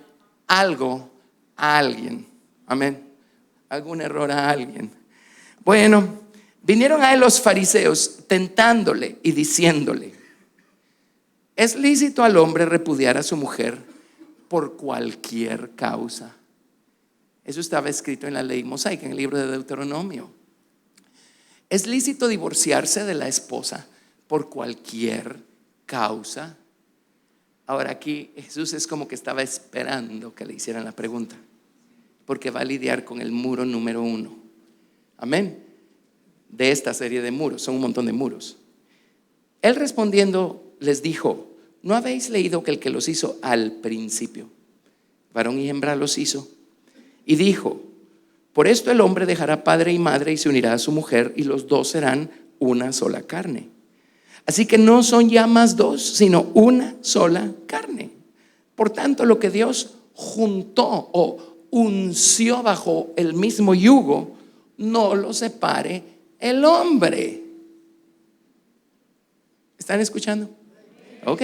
Speaker 2: algo a alguien. Amén. Algún error a alguien. Bueno, vinieron a él los fariseos tentándole y diciéndole: ¿es lícito al hombre repudiar a su mujer por cualquier causa? Eso estaba escrito en la ley mosaica, en el libro de Deuteronomio. ¿Es lícito divorciarse de la esposa por cualquier causa? Ahora aquí Jesús es como que estaba esperando que le hicieran la pregunta, porque va a lidiar con el muro número 1. Amén. De esta serie de muros, son un montón de muros. Él respondiendo les dijo: ¿no habéis leído que el que los hizo al principio, varón y hembra los hizo? Y dijo: por esto el hombre dejará padre y madre y se unirá a su mujer, y los dos serán una sola carne. Así que no son ya más dos, sino una sola carne. Por tanto, lo que Dios juntó o unció bajo el mismo yugo, no lo separe el hombre. ¿Están escuchando? Ok.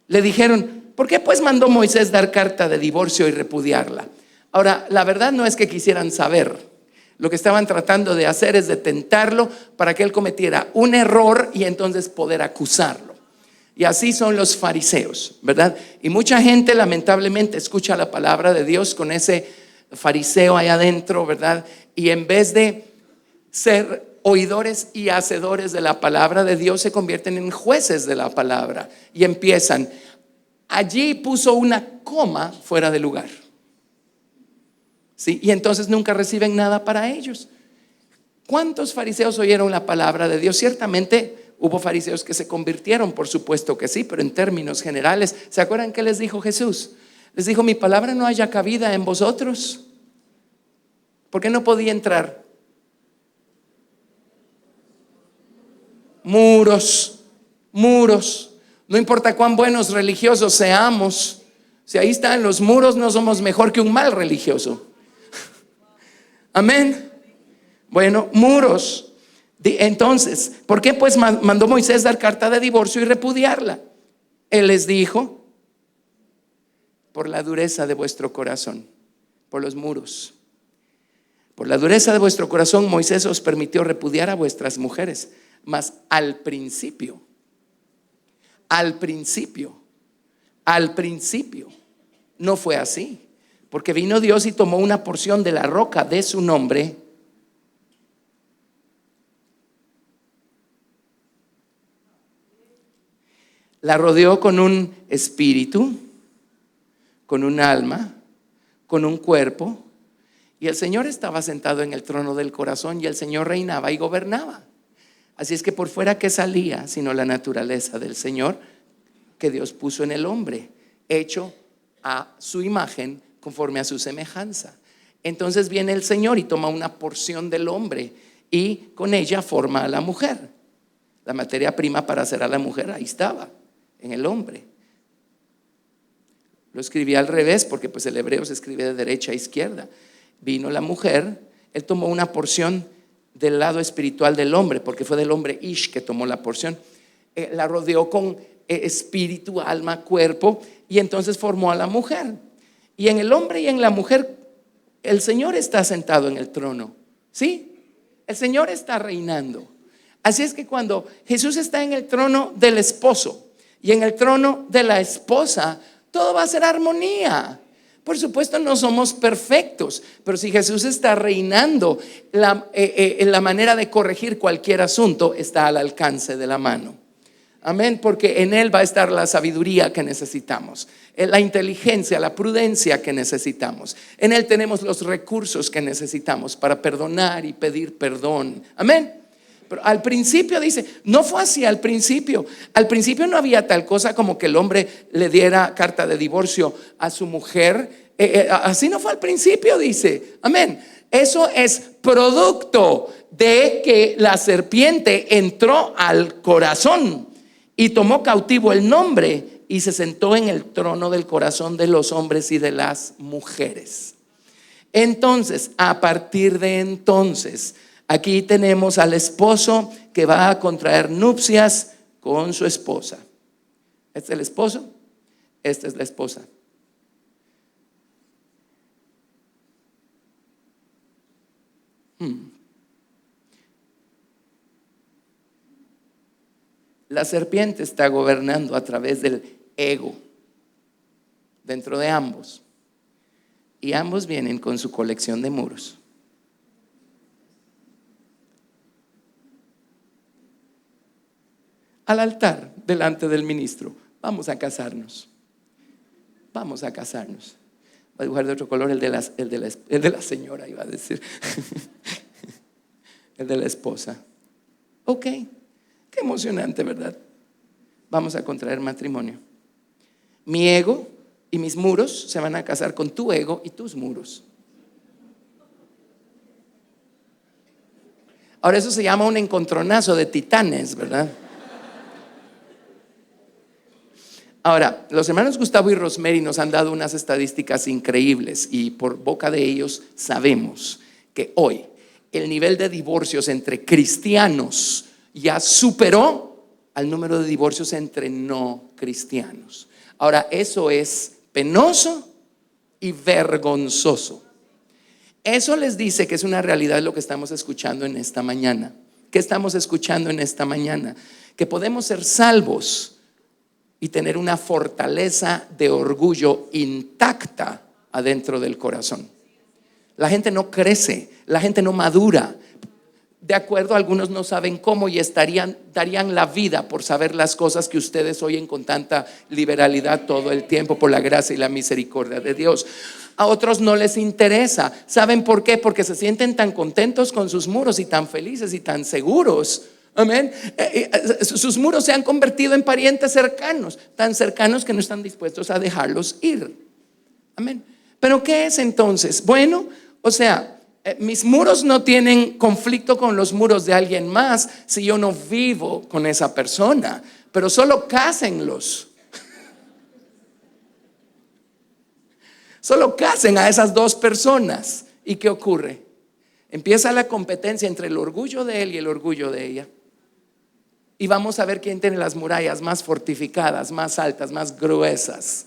Speaker 2: Le dijeron: ¿por qué pues mandó Moisés dar carta de divorcio y repudiarla? Ahora, la verdad no es que quisieran saber. Lo que estaban tratando de hacer es de tentarlo para que él cometiera un error y entonces poder acusarlo. Y así son los fariseos, ¿verdad? Y mucha gente lamentablemente escucha la palabra de Dios con ese fariseo ahí adentro, ¿verdad? Y en vez de ser oidores y hacedores de la palabra de Dios, se convierten en jueces de la palabra y empiezan. Allí puso una coma fuera de lugar, ¿sí? Y entonces nunca reciben nada para ellos. ¿Cuántos fariseos oyeron la palabra de Dios? Ciertamente hubo fariseos que se convirtieron, por supuesto que sí, pero en términos generales, ¿se acuerdan qué les dijo Jesús? Les dijo: mi palabra no haya cabida en vosotros. ¿Por qué no podía entrar? Muros. No importa cuán buenos religiosos seamos, si ahí están los muros, no somos mejor que un mal religioso. Amén. Bueno, muros. Entonces, ¿por qué pues mandó Moisés dar carta de divorcio y repudiarla? Él les dijo: por la dureza de vuestro corazón, por los muros. Por la dureza de vuestro corazón, Moisés os permitió repudiar a vuestras mujeres. Mas al principio no fue así, porque vino Dios y tomó una porción de la roca de su nombre, la rodeó con un espíritu, con un alma, con un cuerpo, y el Señor estaba sentado en el trono del corazón, y el Señor reinaba y gobernaba. Así es que por fuera que salía sino la naturaleza del Señor que Dios puso en el hombre, hecho a su imagen, conforme a su semejanza. Entonces viene el Señor y toma una porción del hombre y con ella forma a la mujer. La materia prima para hacer a la mujer ahí estaba, en el hombre. Lo escribí al revés porque pues el hebreo se escribe de derecha a izquierda. Vino la mujer, él tomó una porción del lado espiritual del hombre, porque fue del hombre Ish que tomó la porción, la rodeó con espíritu, alma, cuerpo, y entonces formó a la mujer. Y en el hombre y en la mujer el Señor está sentado en el trono, ¿sí? El Señor está reinando. Así es que cuando Jesús está en el trono del esposo y en el trono de la esposa, todo va a ser armonía. Por supuesto no somos perfectos, pero si Jesús está reinando, la manera de corregir cualquier asunto está al alcance de la mano. Amén, porque en Él va a estar la sabiduría que necesitamos, la inteligencia, la prudencia que necesitamos. En Él tenemos los recursos que necesitamos para perdonar y pedir perdón. Amén. Pero al principio dice, no fue así al principio. Al principio no había tal cosa como que el hombre le diera carta de divorcio a su mujer. Así no fue al principio, dice. Amén. Eso es producto de que la serpiente entró al corazón y tomó cautivo el nombre y se sentó en el trono del corazón de los hombres y de las mujeres. Entonces, a partir de entonces, aquí tenemos al esposo que va a contraer nupcias con su esposa. Este es el esposo, esta es la esposa. La serpiente está gobernando a través del ego dentro de ambos, y ambos vienen con su colección de muros. Al altar delante del ministro: vamos a casarnos. Vamos a casarnos. Voy a dibujar de otro color el de la señora, iba a decir. El de la esposa. Ok, qué emocionante, ¿verdad? Vamos a contraer matrimonio. Mi ego y mis muros se van a casar con tu ego y tus muros. Ahora eso se llama un encontronazo de titanes, ¿verdad? Ahora, los hermanos Gustavo y Rosemary nos han dado unas estadísticas increíbles y por boca de ellos sabemos que hoy el nivel de divorcios entre cristianos ya superó al número de divorcios entre no cristianos. Ahora, eso es penoso y vergonzoso. Eso les dice que es una realidad lo que estamos escuchando en esta mañana. ¿Qué estamos escuchando en esta mañana? Que podemos ser salvos y tener una fortaleza de orgullo intacta adentro del corazón. La gente no crece, la gente no madura. De acuerdo, algunos no saben cómo y darían la vida por saber las cosas que ustedes oyen con tanta liberalidad todo el tiempo por la gracia y la misericordia de Dios. A otros no les interesa. ¿Saben por qué? Porque se sienten tan contentos con sus muros y tan felices y tan seguros. Amén. Sus muros se han convertido en parientes cercanos, tan cercanos que no están dispuestos a dejarlos ir. Amén. Pero ¿qué es entonces? Bueno, o sea, mis muros no tienen conflicto con los muros de alguien más si yo no vivo con esa persona, pero solo cásenlos. Solo casen a esas dos personas. ¿Y qué ocurre? Empieza la competencia entre el orgullo de él y el orgullo de ella. Y vamos a ver quién tiene las murallas más fortificadas, más altas, más gruesas.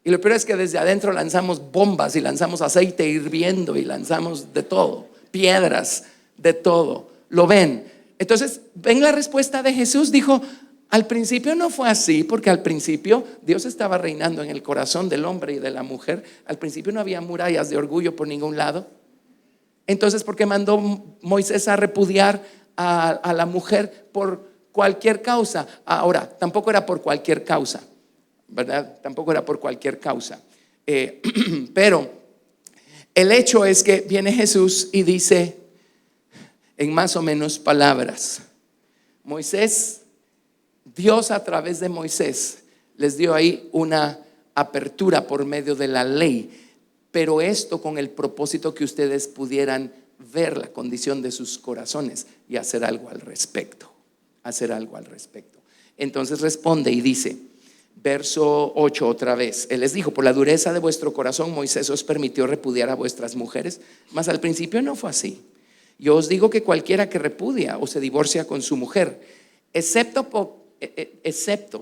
Speaker 2: Y lo peor es que desde adentro lanzamos bombas y lanzamos aceite hirviendo y lanzamos de todo, piedras, de todo. ¿Lo ven? Entonces, ¿ven la respuesta de Jesús? Dijo, al principio no fue así, porque al principio Dios estaba reinando en el corazón del hombre y de la mujer. Al principio no había murallas de orgullo por ningún lado. Entonces, ¿por qué mandó Moisés a repudiar a la mujer por cualquier causa? Ahora, tampoco era por cualquier causa, ¿verdad? Tampoco era por cualquier causa. Pero el hecho es que viene Jesús y dice en más o menos palabras, Dios a través de Moisés les dio ahí una apertura por medio de la ley, pero esto con el propósito que ustedes pudieran ver la condición de sus corazones y hacer algo al respecto. Entonces responde y dice, verso 8 otra vez, Él les dijo, por la dureza de vuestro corazón Moisés os permitió repudiar a vuestras mujeres, mas al principio no fue así. Yo os digo que cualquiera que repudia o se divorcia con su mujer, excepto,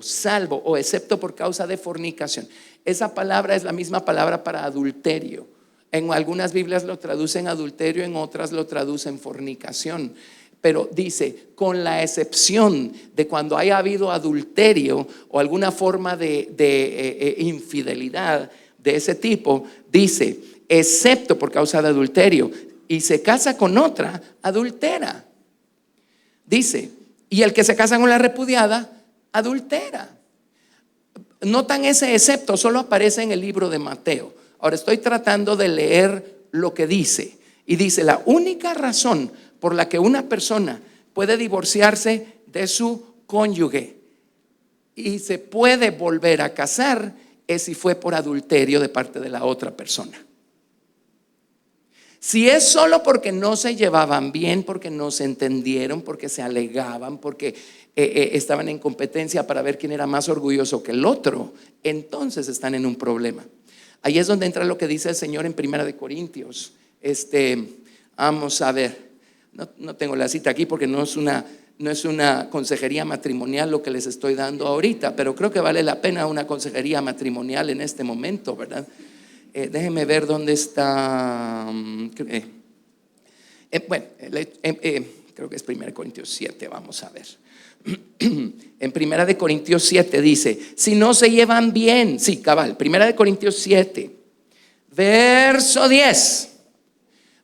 Speaker 2: salvo o excepto por causa de fornicación. Esa palabra es la misma palabra para adulterio. En algunas Biblias lo traducen adulterio, en otras lo traducen fornicación. Pero dice, con la excepción de cuando haya habido adulterio o alguna forma de infidelidad de ese tipo, dice, excepto por causa de adulterio, y se casa con otra, adultera. Dice, y el que se casa con la repudiada, adultera. Notan ese excepto, solo aparece en el libro de Mateo. Ahora estoy tratando de leer lo que dice. Y dice, la única razón por la que una persona puede divorciarse de su cónyuge y se puede volver a casar es si fue por adulterio de parte de la otra persona. Si es solo porque no se llevaban bien, porque no se entendieron, porque se alegaban, porque estaban en competencia para ver quién era más orgulloso que el otro, entonces están en un problema. Ahí es donde entra lo que dice el Señor en Primera de Corintios. Vamos a ver, no tengo la cita aquí porque no es una consejería matrimonial lo que les estoy dando ahorita, pero creo que vale la pena una consejería matrimonial en este momento, ¿verdad? Déjenme ver dónde está. Creo que es 1 Corintios 7, vamos a ver. En 1 Corintios 7 dice, si no se llevan bien, sí, cabal, 1 Corintios 7, verso 10.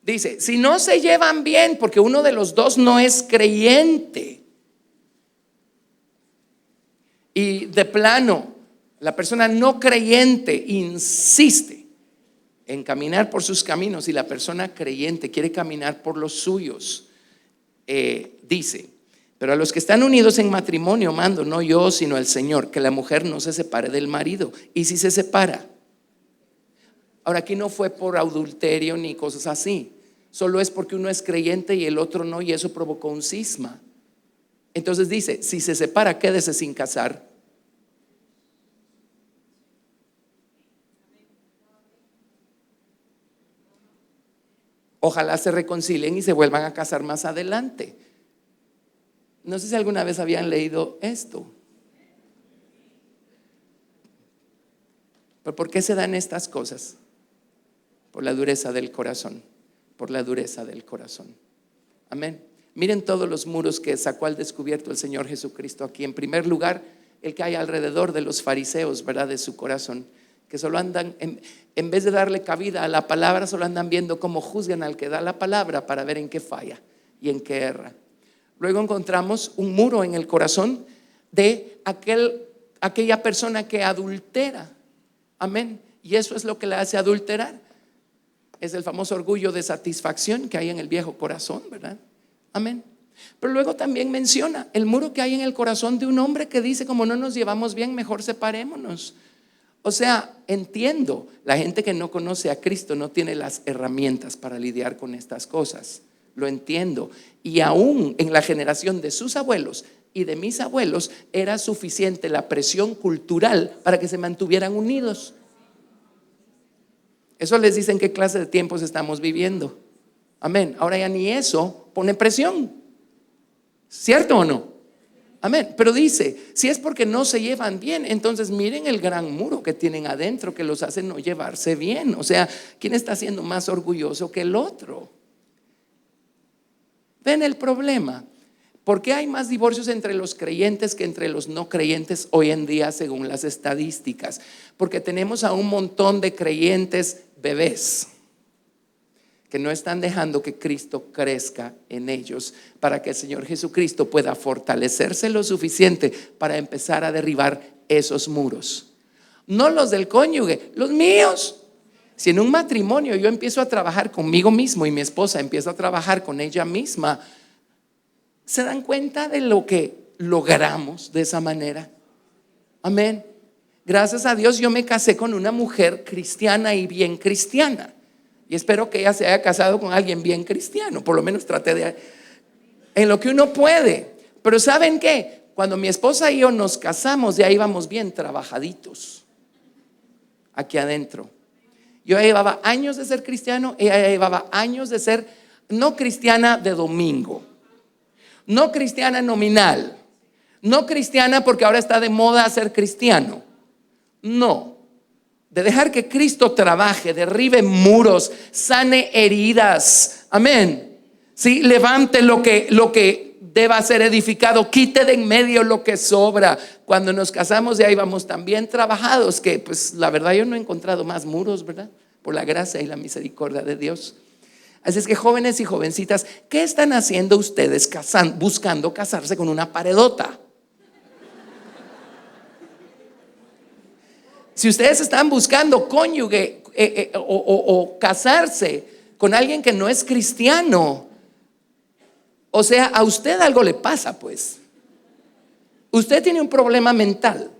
Speaker 2: Dice, si no se llevan bien porque uno de los dos no es creyente y de plano la persona no creyente insiste en caminar por sus caminos y la persona creyente quiere caminar por los suyos, dice, pero a los que están unidos en matrimonio mando, no yo sino el Señor, que la mujer no se separe del marido. Y si se separa, ahora aquí no fue por adulterio ni cosas así, solo es porque uno es creyente y el otro no, y eso provocó un cisma. Entonces dice, si se separa, quédese sin casar. Ojalá se reconcilien y se vuelvan a casar más adelante. No sé si alguna vez habían leído esto. ¿Pero por qué se dan estas cosas? Por la dureza del corazón. Por la dureza del corazón. Amén. Miren todos los muros que sacó al descubierto el Señor Jesucristo aquí. En primer lugar, el que hay alrededor de los fariseos, ¿verdad? De su corazón, que solo andan, en vez de darle cabida a la palabra, solo andan viendo cómo juzgan al que da la palabra para ver en qué falla y en qué erra. Luego encontramos un muro en el corazón de aquella persona que adultera. Amén. Y eso es lo que le hace adulterar. Es el famoso orgullo de satisfacción que hay en el viejo corazón, ¿verdad? Amén. Pero luego también menciona el muro que hay en el corazón de un hombre que dice: como no nos llevamos bien, mejor separémonos. O sea, entiendo, la gente que no conoce a Cristo no tiene las herramientas para lidiar con estas cosas. Lo entiendo. Y aún en la generación de sus abuelos y de mis abuelos era suficiente la presión cultural para que se mantuvieran unidos. Eso les dice en qué clase de tiempos estamos viviendo. Amén. Ahora ya ni eso pone presión. ¿Cierto o no? Amén. Pero dice, si es porque no se llevan bien, entonces miren el gran muro que tienen adentro que los hace no llevarse bien. O sea, ¿quién está siendo más orgulloso que el otro? ¿Ven el problema? ¿Por qué hay más divorcios entre los creyentes que entre los no creyentes hoy en día según las estadísticas? Porque tenemos a un montón de creyentes bebés que no están dejando que Cristo crezca en ellos para que el Señor Jesucristo pueda fortalecerse lo suficiente para empezar a derribar esos muros. No los del cónyuge, los míos. Si en un matrimonio yo empiezo a trabajar conmigo mismo y mi esposa empieza a trabajar con ella misma, ¿se dan cuenta de lo que logramos de esa manera? Amén. Gracias a Dios yo me casé con una mujer cristiana y bien cristiana. Y espero que ella se haya casado con alguien bien cristiano. Por lo menos traté de, en lo que uno puede. Pero ¿saben qué? Cuando mi esposa y yo nos casamos, ya íbamos bien trabajaditos aquí adentro. Yo ya llevaba años de ser cristiano, ella ya llevaba años de ser no cristiana de domingo, no cristiana nominal, no cristiana porque ahora está de moda ser cristiano. No. De dejar que Cristo trabaje, derribe muros, sane heridas. Amén. Sí, levante lo que deba ser edificado, quite de en medio lo que sobra. Cuando nos casamos ya íbamos tan bien trabajados que pues la verdad yo no he encontrado más muros, ¿verdad? Por la gracia y la misericordia de Dios. Así es que jóvenes y jovencitas, ¿qué están haciendo ustedes buscando casarse con una paredota? Si ustedes están buscando cónyuge o casarse con alguien que no es cristiano, o sea, a usted algo le pasa, pues. Usted tiene un problema mental.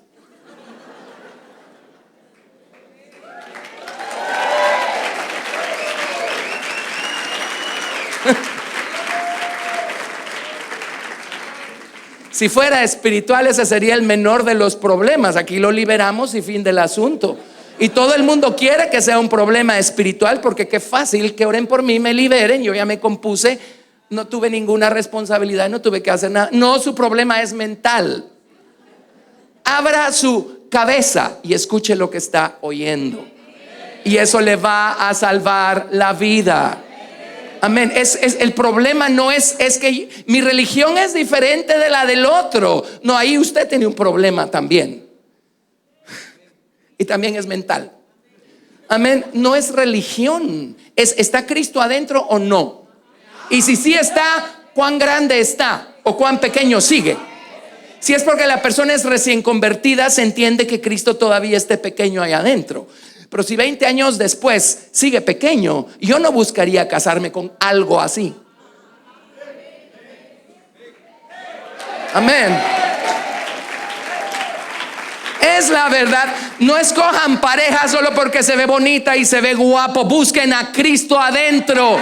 Speaker 2: Si fuera espiritual, ese sería el menor de los problemas. Aquí lo liberamos y fin del asunto. Y todo el mundo quiere que sea un problema espiritual, porque qué fácil que oren por mí, me liberen. Yo ya me compuse, no tuve ninguna responsabilidad, no tuve que hacer nada. No, su problema es mental. Abra su cabeza y escuche lo que está oyendo. Y eso le va a salvar la vida. Amén. El problema no es que mi religión es diferente de la del otro. No, ahí usted tiene un problema también. Y también es mental. Amén. No es religión. ¿Está Cristo adentro o no? Y si sí está, ¿cuán grande está? ¿O cuán pequeño sigue? Si es porque la persona es recién convertida, se entiende que Cristo todavía esté pequeño ahí adentro. Pero si 20 años después sigue pequeño, yo no buscaría casarme con algo así. Amén. Es la verdad. No escojan pareja solo porque se ve bonita y se ve guapo. Busquen a Cristo adentro.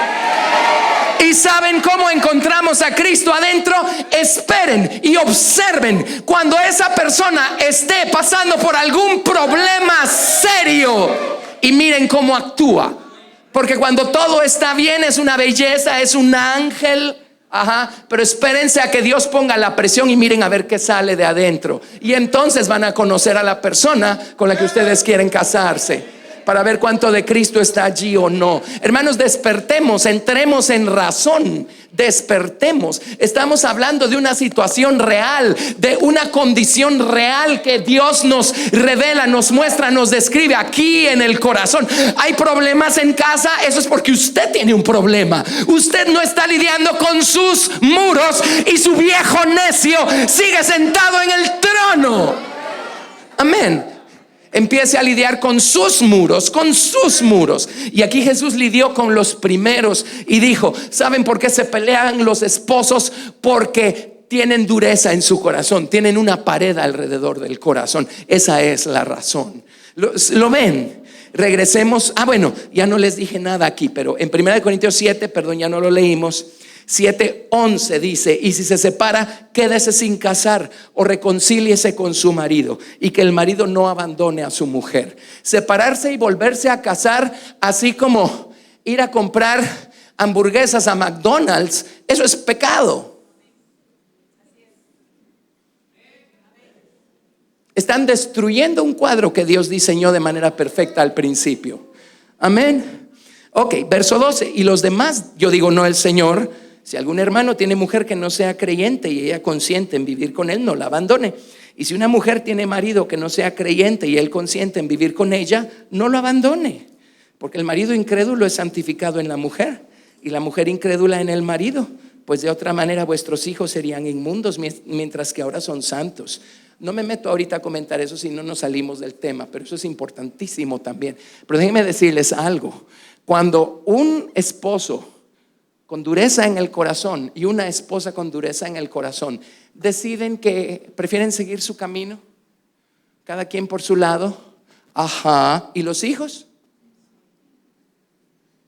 Speaker 2: ¿Y saben cómo encontramos a Cristo adentro? Esperen y observen cuando esa persona esté pasando por algún problema serio y miren cómo actúa. Porque cuando todo está bien es una belleza, es un ángel. Pero espérense a que Dios ponga la presión y miren a ver qué sale de adentro. Y entonces van a conocer a la persona con la que ustedes quieren casarse. para ver cuánto de Cristo está allí o no. Hermanos, despertemos, entremos en razón, despertemos. Estamos hablando de una situación real, de una condición real que Dios nos revela, nos muestra, nos describe aquí en el corazón. Hay problemas en casa, eso es porque usted tiene un problema. Usted no está lidiando con sus muros y su viejo necio sigue sentado en el trono. Amén. Empiece a lidiar con sus muros, con sus muros. Y aquí Jesús lidió con los primeros y dijo: ¿saben por qué se pelean los esposos? Porque tienen dureza en su corazón, tienen una pared alrededor del corazón. Esa es la razón. ¿Lo ven? Regresemos. Bueno, ya no les dije nada aquí, pero en 1 Corintios 7, perdón, ya no lo leímos, 7:11 dice: y si se separa, quédese sin casar o reconcíliese con su marido, y que el marido no abandone a su mujer. Separarse y volverse a casar, así como ir a comprar hamburguesas a McDonald's, eso es pecado. Están destruyendo un cuadro que Dios diseñó de manera perfecta al principio. Amén. Ok, verso 12. Y los demás, yo digo, no el Señor: si algún hermano tiene mujer que no sea creyente y ella consiente en vivir con él, no la abandone. Y si una mujer tiene marido que no sea creyente y él consiente en vivir con ella, no lo abandone. Porque el marido incrédulo es santificado en la mujer, y la mujer incrédula en el marido. Pues de otra manera vuestros hijos serían inmundos, mientras que ahora son santos. No me meto ahorita a comentar eso, si no nos salimos del tema, pero eso es importantísimo también. Pero déjenme decirles algo. Cuando un esposo con dureza en el corazón y una esposa con dureza en el corazón deciden que prefieren seguir su camino, cada quien por su lado, ¿y los hijos?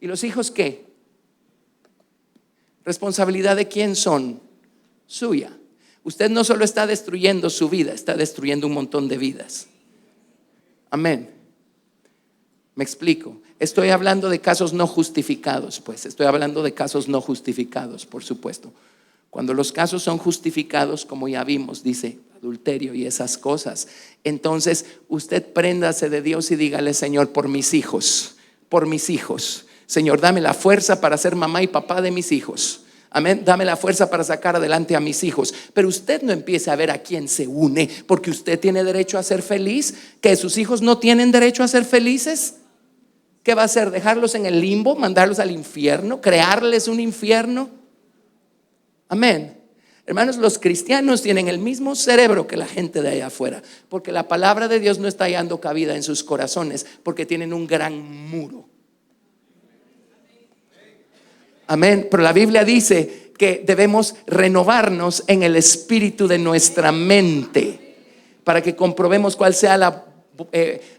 Speaker 2: ¿Y los hijos qué? ¿Responsabilidad de quién son? Suya. Usted no solo está destruyendo su vida, está destruyendo un montón de vidas. Amén. Me explico. Estoy hablando de casos no justificados, pues estoy hablando de casos no justificados, por supuesto. Cuando los casos son justificados, como ya vimos, dice adulterio y esas cosas, entonces usted préndase de Dios y dígale: Señor, por mis hijos, Señor, dame la fuerza para ser mamá y papá de mis hijos. Amén, dame la fuerza para sacar adelante a mis hijos. Pero usted no empiece a ver a quién se une, porque usted tiene derecho a ser feliz. ¿Que sus hijos no tienen derecho a ser felices? ¿Qué va a hacer? ¿Dejarlos en el limbo? ¿Mandarlos al infierno? ¿Crearles un infierno? Amén. Hermanos, los cristianos tienen el mismo cerebro que la gente de allá afuera, porque la palabra de Dios no está hallando cabida en sus corazones, porque tienen un gran muro. Amén. Pero la Biblia dice que debemos renovarnos en el espíritu de nuestra mente, para que comprobemos cuál sea la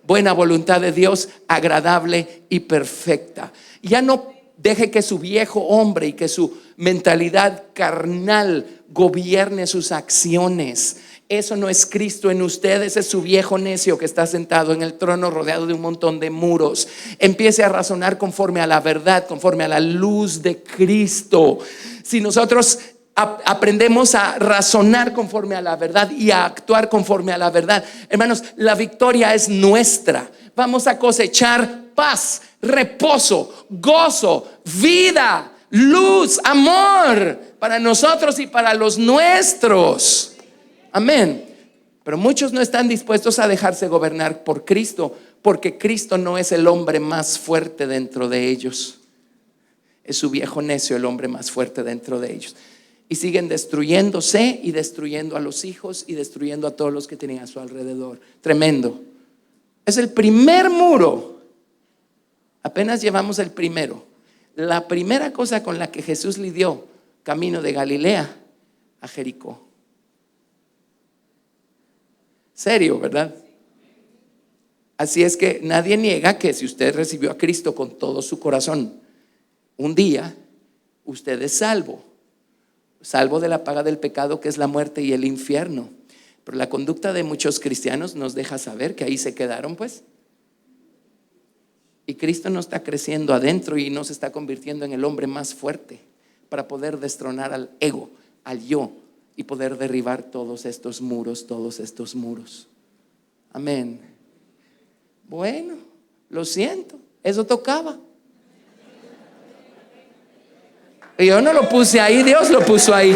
Speaker 2: buena voluntad de Dios, agradable y perfecta. Ya no deje que su viejo hombre y que su mentalidad carnal gobierne sus acciones. Eso no es Cristo en usted, ese es su viejo necio que está sentado en el trono rodeado de un montón de muros. Empiece a razonar conforme a la verdad, conforme a la luz de Cristo. Si nosotros aprendemos a razonar conforme a la verdad y a actuar conforme a la verdad, hermanos, la victoria es nuestra. Vamos a cosechar paz, reposo, gozo, vida, luz, amor para nosotros y para los nuestros. Amén. Pero muchos no están dispuestos a dejarse gobernar por Cristo, porque Cristo no es el hombre más fuerte dentro de ellos. Es su viejo necio el hombre más fuerte dentro de ellos. Y siguen destruyéndose y destruyendo a los hijos y destruyendo a todos los que tienen a su alrededor. Tremendo. Es el primer muro. Apenas llevamos el primero. La primera cosa con la que Jesús lidió camino de Galilea a Jericó. Serio, ¿verdad? Así es que nadie niega que si usted recibió a Cristo con todo su corazón, un día usted es salvo de la paga del pecado, que es la muerte y el infierno. Pero la conducta de muchos cristianos nos deja saber que ahí se quedaron, pues. Y Cristo no está creciendo adentro y no se está convirtiendo en el hombre más fuerte para poder destronar al ego, al yo, y poder derribar todos estos muros. Amén. Bueno, Lo siento, eso tocaba. Y yo no lo puse ahí, Dios lo puso ahí.